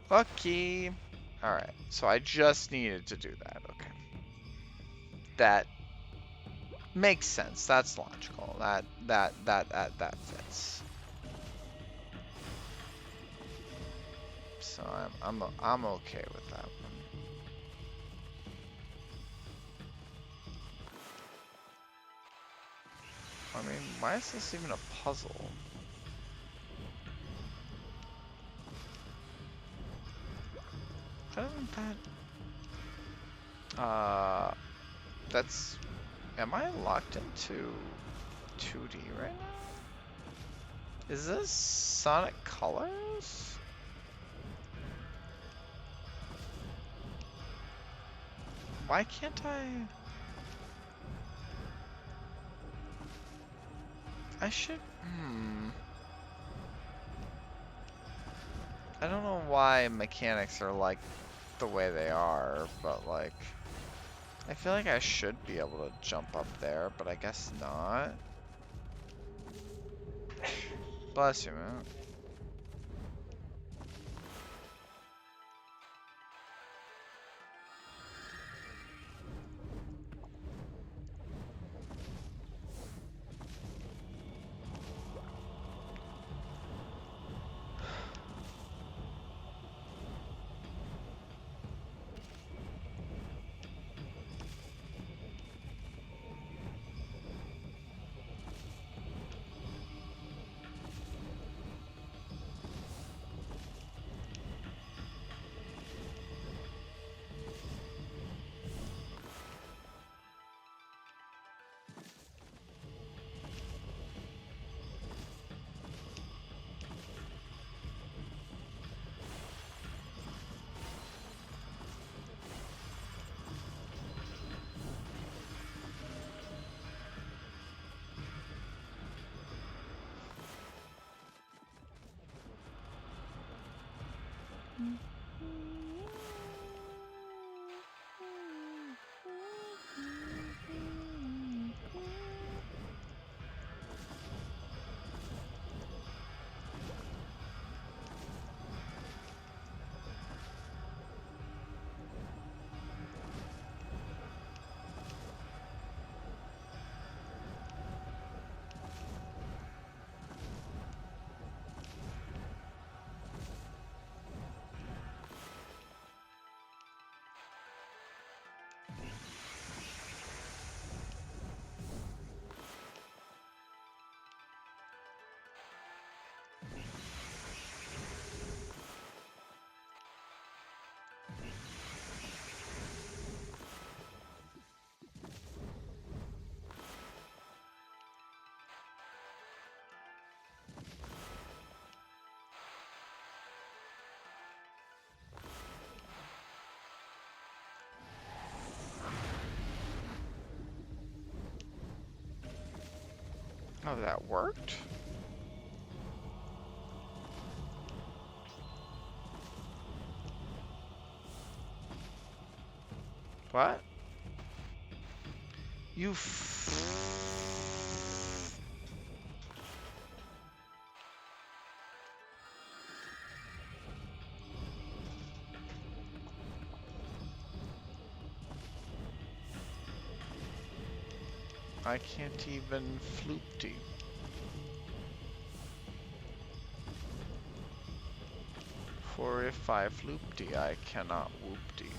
Lucky. Alright, so I just needed to do that. Okay. That makes sense. That's logical. That fits. So I'm okay with that one. I mean, why is this even a puzzle? Doesn't that... that's... Am I locked into 2D right now? Is this Sonic Colors? Why can't I should... I don't know why mechanics are like the way they are, but like... I feel like I should be able to jump up there, but I guess not. Bless you, man. Oh, that worked? What? You I can't even floopty. For if I floopty, I cannot whoopty.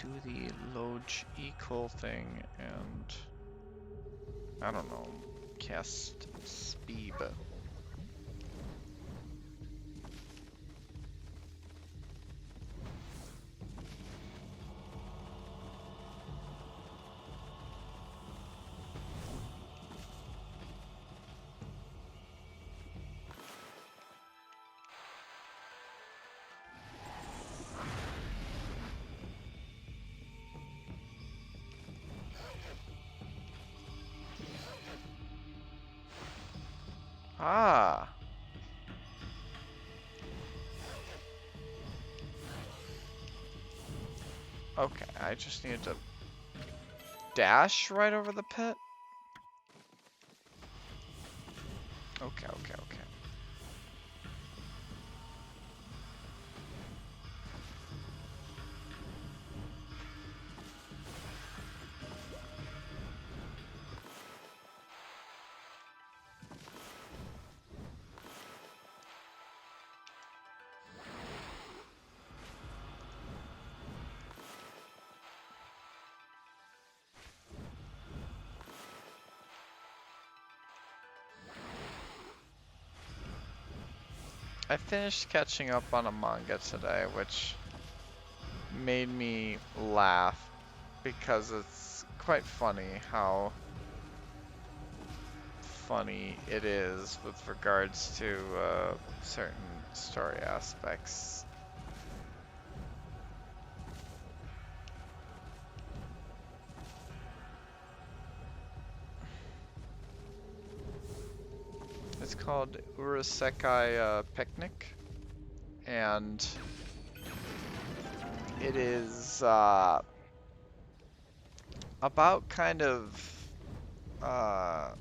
Do the Lodge equal thing and I don't know, cast speed. Ah, okay. I just needed to dash right over the pit. Okay, okay, okay. I finished catching up on a manga today, which made me laugh because it's quite funny how funny it is with regards to certain story aspects. It's called Urasekai Picnic, and it is about kind of uh,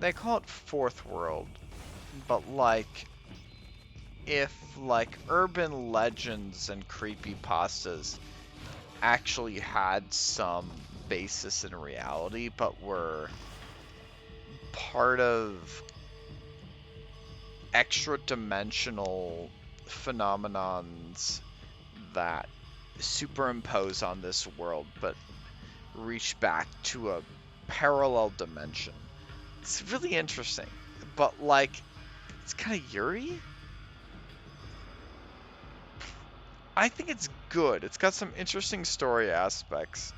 they call it fourth world, but like if like urban legends and creepypastas actually had some basis in reality, but were part of extra dimensional phenomenons that superimpose on this world but reach back to a parallel dimension. It's really interesting, but like it's kind of Yuri. I think it's good. It's got some interesting story aspects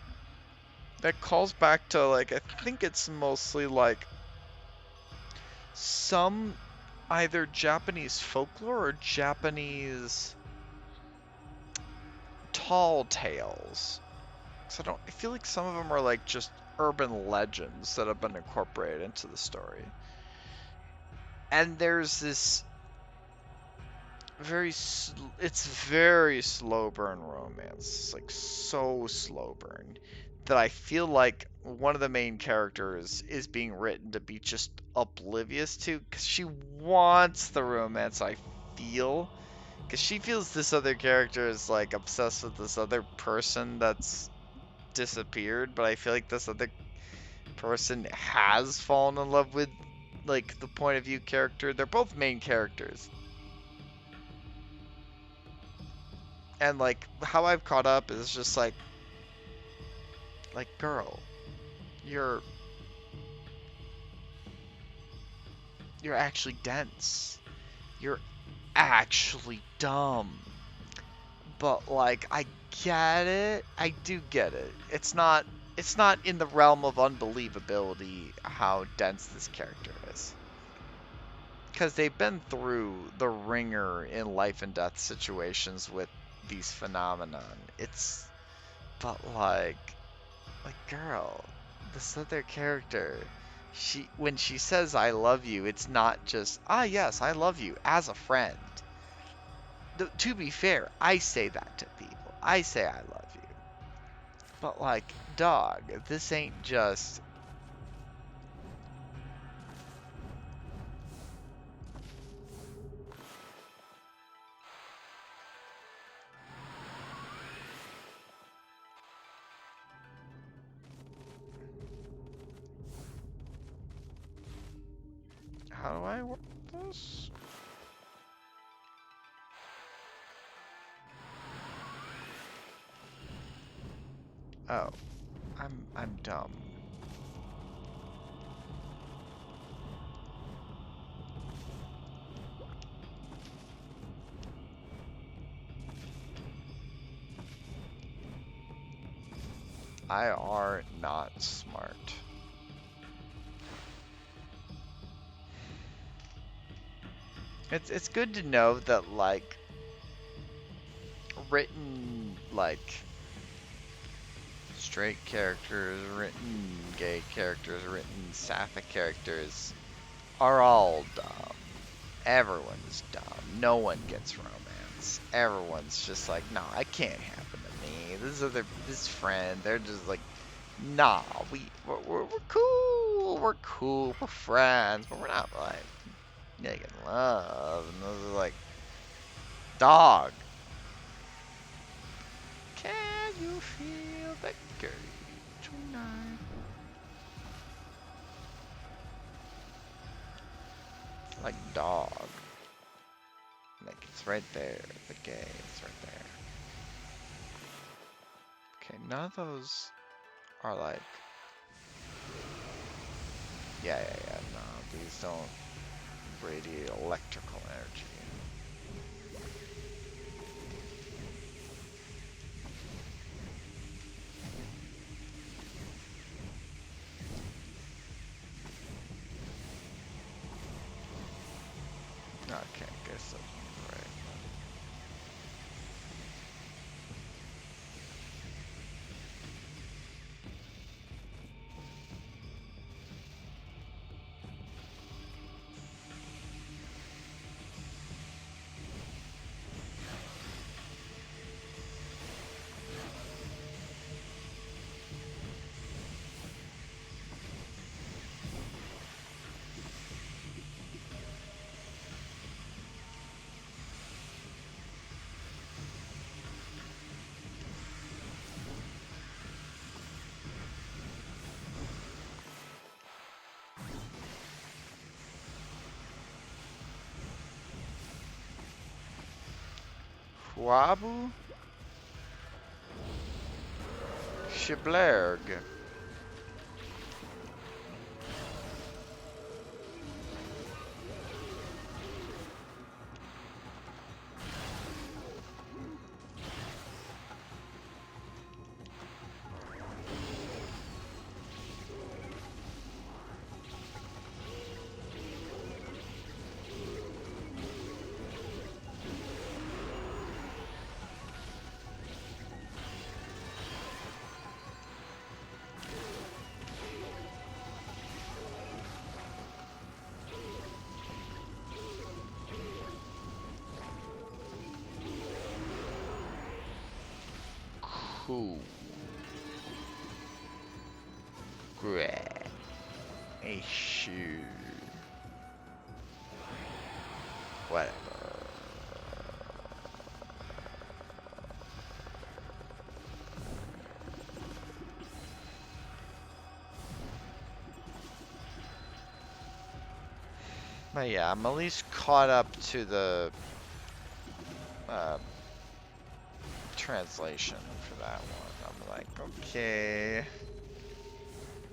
that calls back to like I think it's mostly like some either Japanese folklore or Japanese tall tales. So I feel like some of them are like just urban legends that have been incorporated into the story. And there's this it's very slow burn romance, like so slow burn that I feel like one of the main characters is being written to be just oblivious to because she wants the romance. I feel because she feels this other character is like obsessed with this other person that's disappeared, but I feel like this other person has fallen in love with like the point of view character. They're both main characters. And like how I've caught up is just like girl, you're you're actually dense. You're actually dumb. But like, I get it. I do get it. It's not in the realm of unbelievability how dense this character is. Because they've been through the ringer in life and death situations with these phenomenon. But like girl, this other character, when she says I love you, it's not just, ah yes, I love you as a friend. To be fair, I say that to people. I say I love you. But like, dog, this ain't just. How do I work this? Oh, I'm dumb. I are not smart. It's good to know that like written like straight characters, written gay characters, written sapphic characters are all dumb. Everyone's dumb. No one gets romance. Everyone's just like, nah, it can't happen to me. This friend, they're just like, nah, we're cool. We're cool. We're friends, but we're not like making love. And those are like, dog. Can you feel the gauge tonight? Like dog. Like it's right there. The gay is right there. Okay, none of those are like. Yeah. No, these don't radiate electrical energy. Okay, guess that's right. Wabu? Shiblerg. Cool. Great. A shoe. Whatever. But yeah, I'm at least caught up to the uh, translation for that one. I'm like, okay.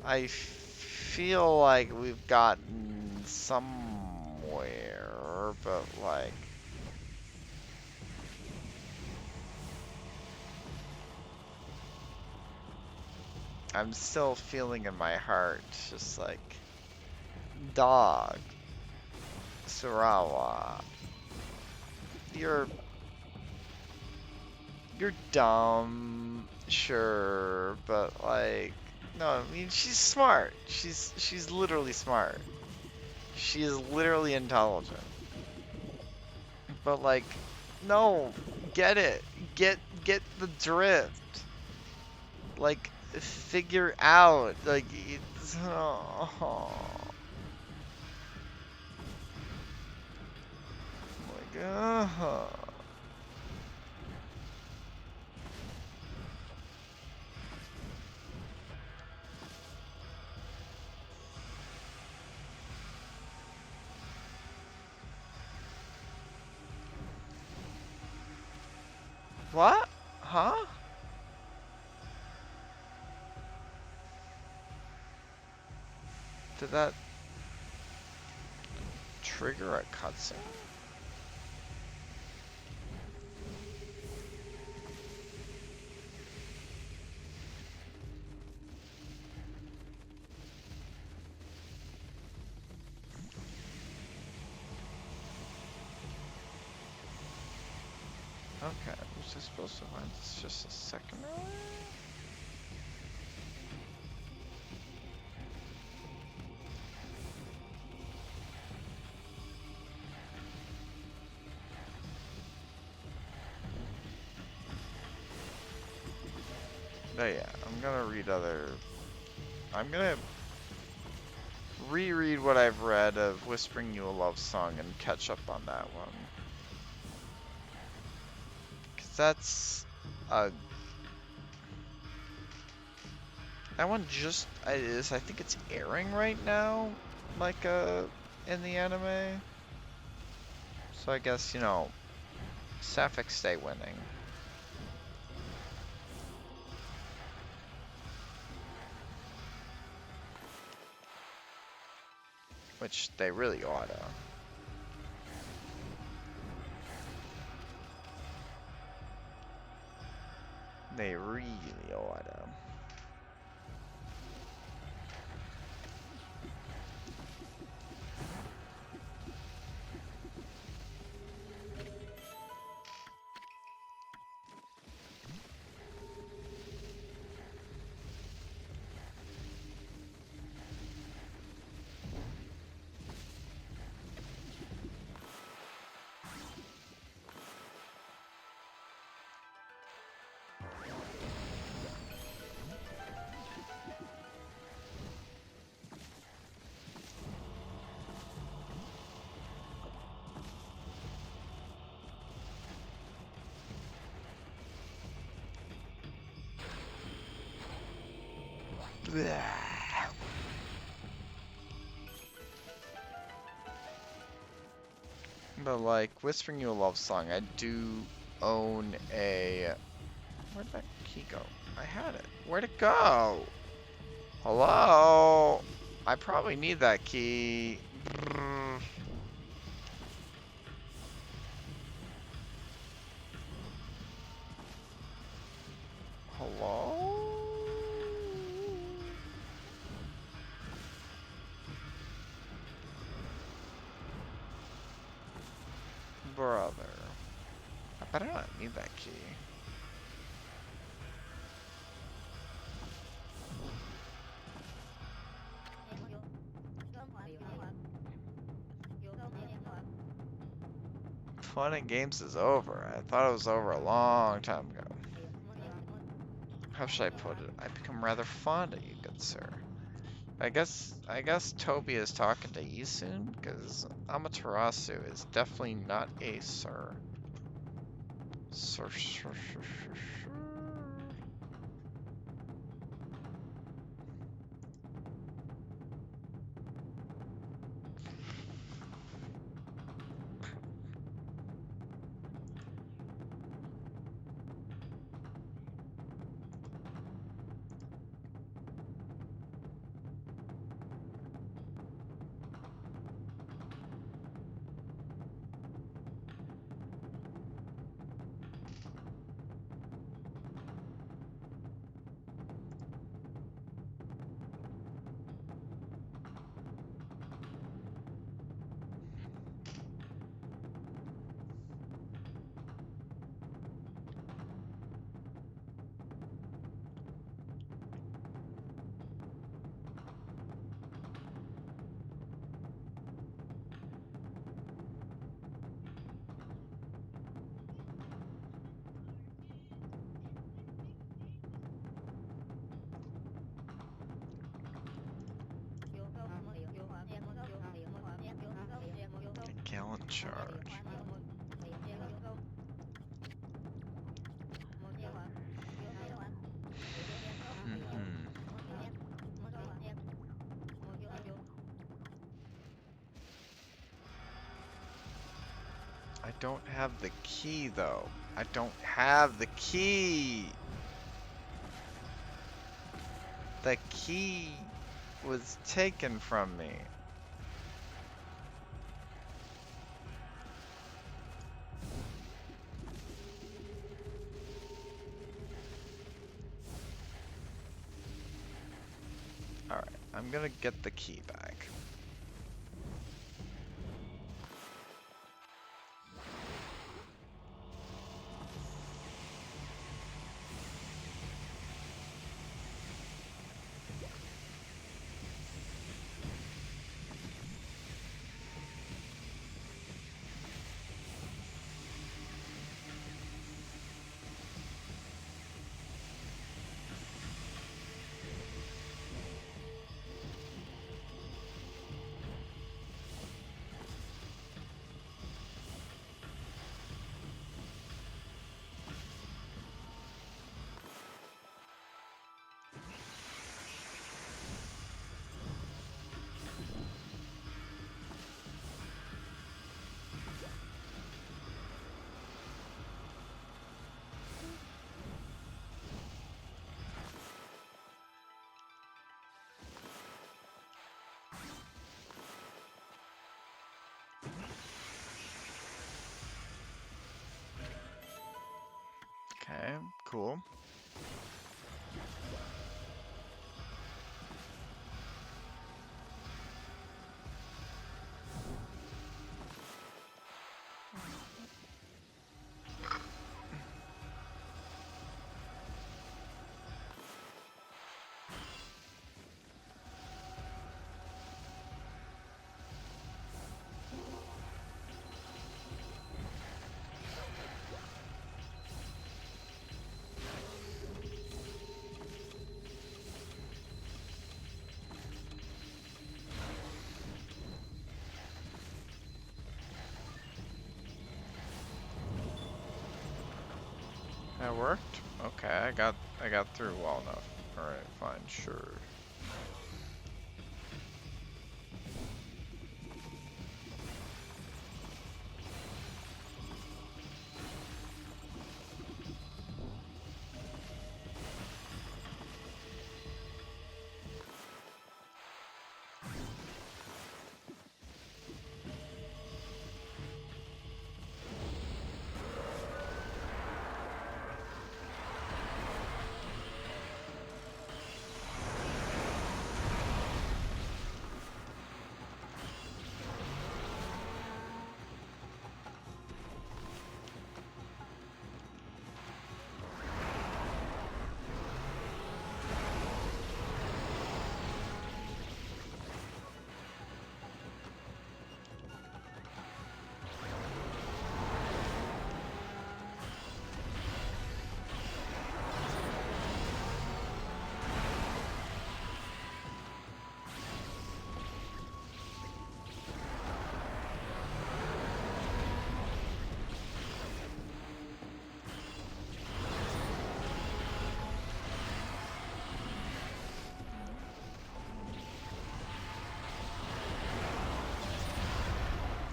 I feel like we've gotten somewhere, but like, I'm still feeling in my heart, just like, dog, Surawa, you're dumb, sure, but like, no, I mean she's smart. She's literally smart. She is literally intelligent. But like, no, get it, get the drift. Like, figure out, like, it's, oh, like, What? Huh? Did that trigger a cutscene? Okay, was I supposed to find this just a second away? Oh yeah, I'm gonna reread what I've read of Whispering You a Love Song and catch up on that one. Cause that's, that one just I think it's airing right now, like, in the anime. So I guess, you know, Sapphic stay winning. Which they really oughta. They really oughta. Bleh. But like, Whispering You a Love Song, I do own a... Where'd that key go? I had it. Where'd it go? Hello? I probably need that key. Brrr. Hello? Brother. I better not need that key. Fun and games is over. I thought it was over a long time ago. How should I put it? I become rather fond of you, good sir. I guess Toby is talking to you soon, because Amaterasu is definitely not a sir. Sir. Gallant charge. Hmm. I don't have the key, though. I don't have the key. The key was taken from me. Alright, I'm gonna get the key back. Okay, cool. That worked? Okay, I got through well enough. Alright, fine, sure.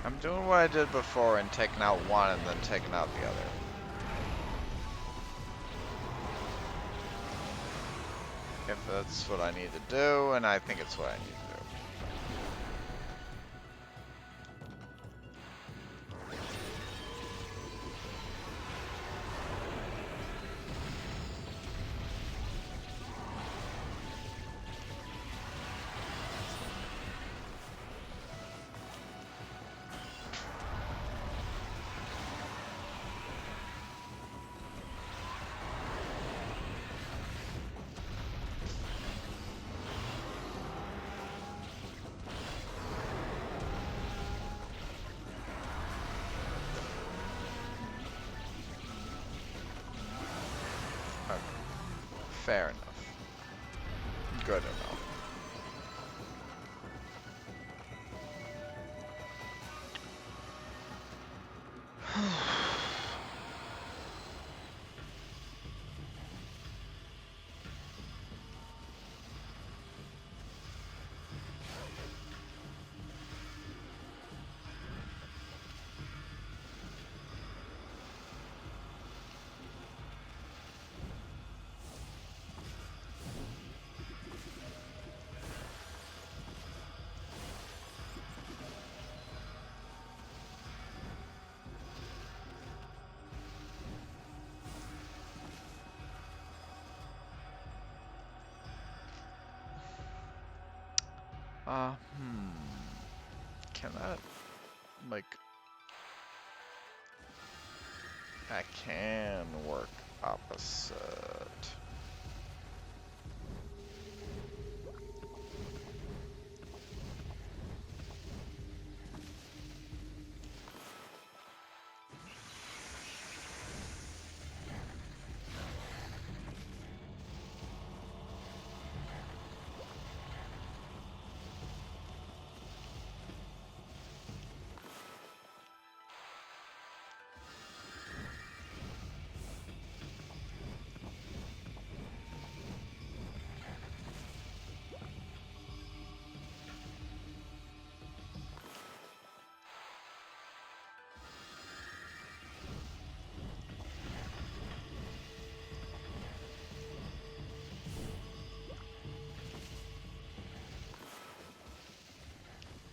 I'm doing what I did before and taking out one and then taking out the other. If that's what I need to do, and I think it's what I need to do. Okay. Fair enough. Good enough. Can that, like, I can work opposite.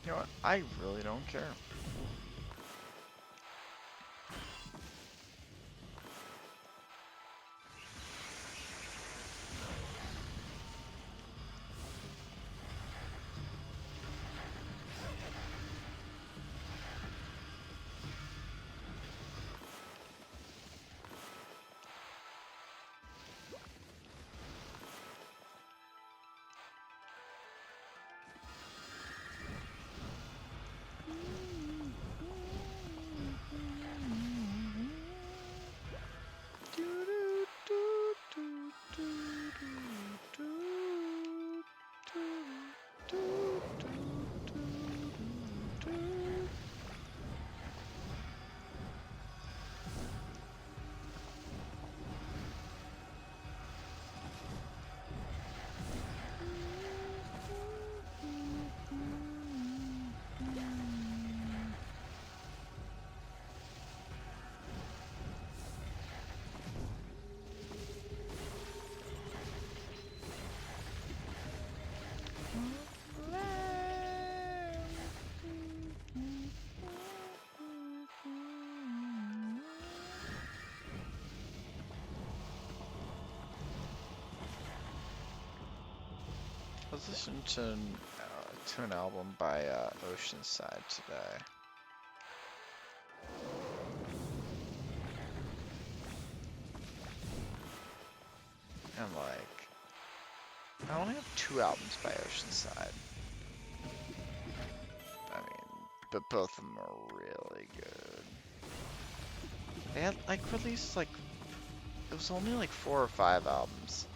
You know what? I really don't care. I was listening to an album by Oceanside today. And like, I only have 2 albums by Oceanside. I mean, but both of them are really good. They had like released like, it was only like 4 or 5 albums.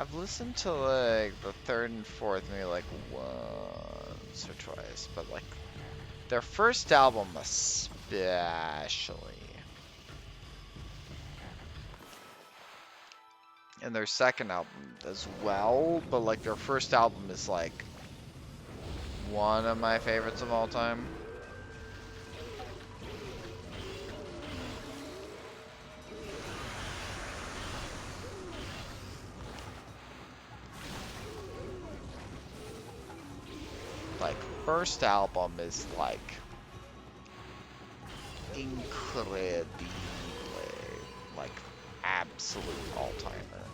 I've listened to like the 3rd and 4th maybe like once or twice, but like their first album especially, and their second album as well, but like their first album is like one of my favorites of all time. Like, first album is like incredibly, like, absolute all-timer,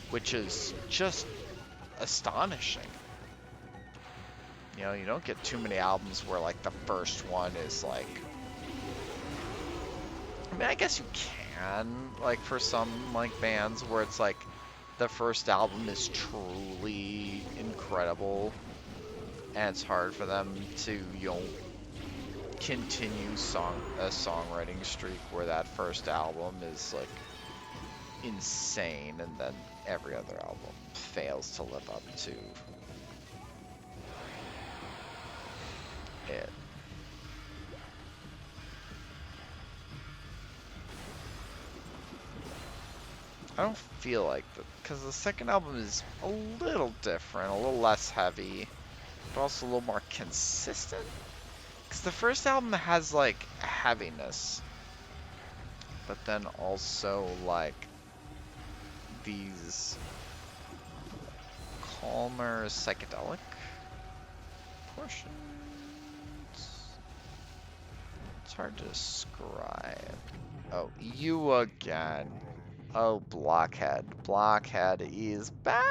which is just astonishing. You know, you don't get too many albums where like the first one is like, I mean, I guess you can, like, for some like bands where it's like the first album is truly incredible and it's hard for them to, you know, continue a songwriting streak where that first album is like insane and then every other album fails to live up to it. I don't feel like that, because the second album is a little different, a little less heavy, but also a little more consistent. Because the first album has like heaviness, but then also like these calmer psychedelic portions. It's hard to describe. Oh, you again. Oh, Blockhead. Blockhead is back!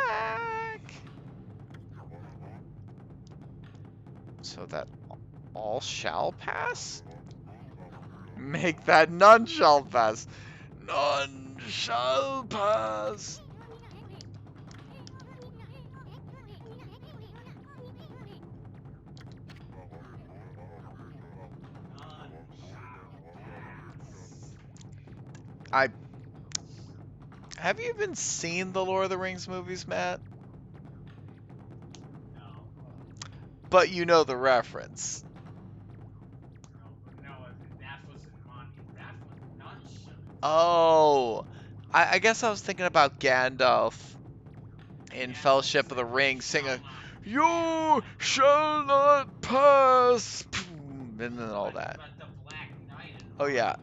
So that all shall pass? Make that none shall pass. None shall pass. I have you even seen the Lord of the Rings movies, Matt? But you know the reference. Oh, I guess I was thinking about Gandalf in Fellowship of the Ring singing, "You shall not pass," and then all that. Oh yeah,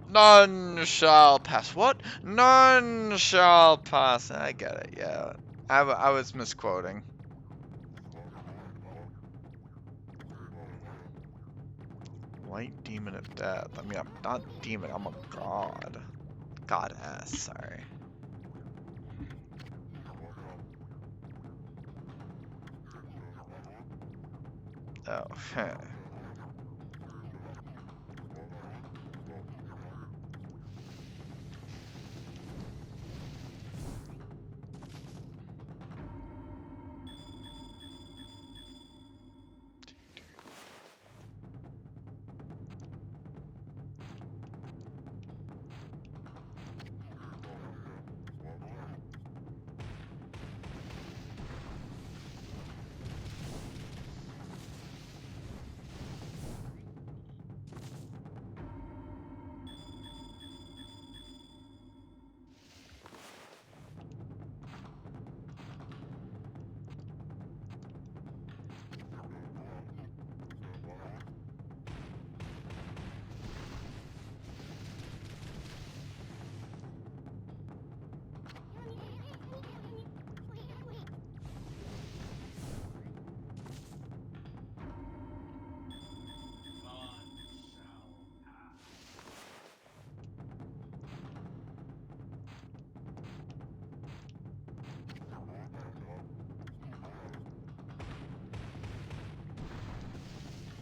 none shall pass. What? None shall pass. I get it. Yeah, I was misquoting. White demon of death. I mean, I'm not demon. I'm a god. Goddess. Sorry. Oh.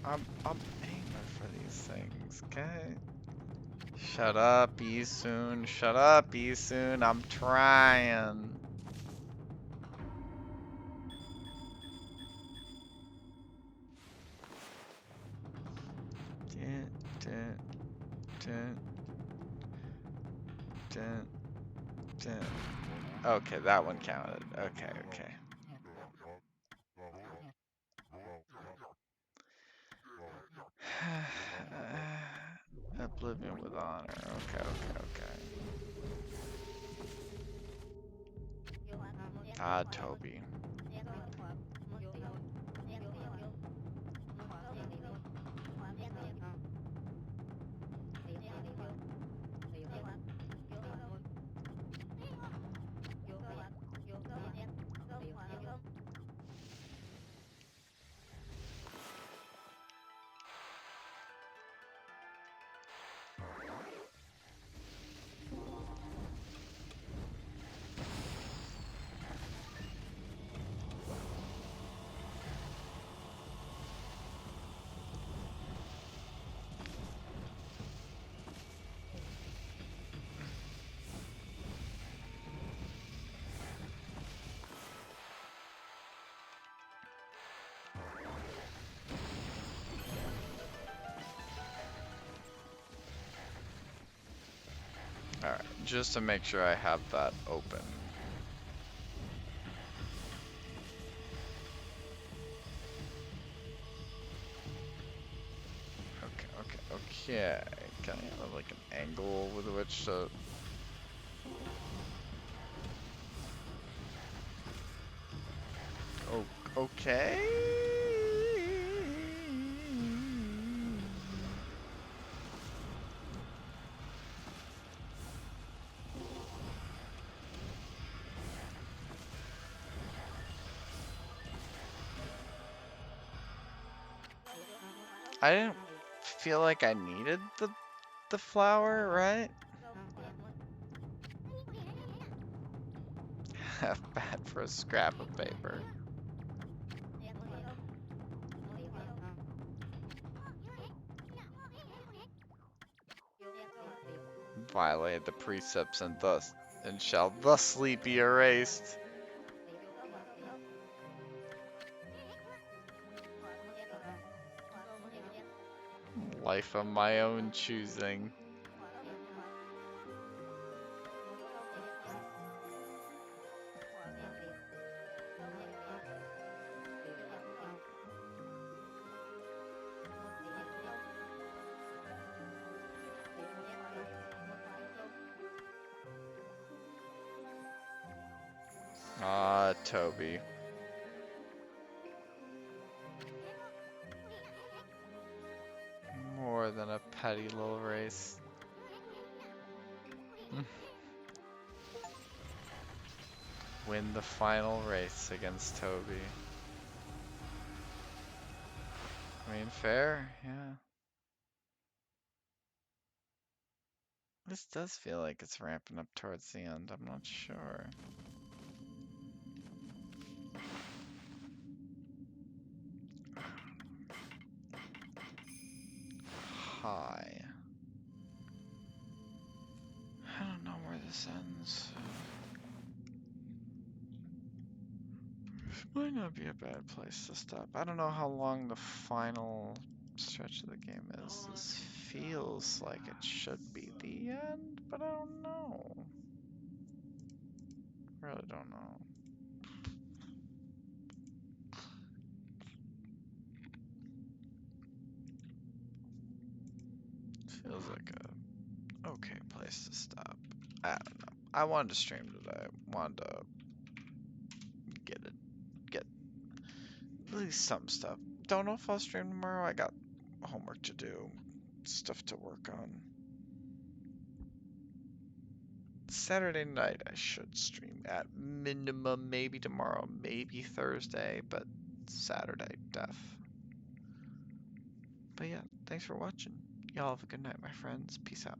I'm aiming for these things, okay? Shut up, Easoon. Shut up, Easoon. I'm trying. Dun, dun, dun, dun, dun. Okay, that one counted. Okay, okay. Oblivion with honor. Okay, okay, okay. Ah, Toby. Alright, just to make sure I have that open. Okay, okay, okay. Can I have like an angle with which to... Oh, okay. I didn't feel like I needed the flower, right? Bad for a scrap of paper. violated the precepts and shall thusly be erased. Life of my own choosing. Ah, Toby. More than a petty little race. Win the final race against Toby. I mean, fair, yeah. This does feel like it's ramping up towards the end, I'm not sure. Hi. I don't know where this ends. This might not be a bad place to stop. I don't know how long the final stretch of the game is. This feels like it should be the end, but I don't know. Really don't know. Feels like a okay place to stop. I don't know. I wanted to stream today. Wanted to get at least some stuff. Don't know if I'll stream tomorrow. I got homework to do, stuff to work on. Saturday night I should stream at minimum, maybe tomorrow, maybe Thursday, but Saturday def. But yeah, thanks for watching. Y'all have a good night, my friends. Peace out.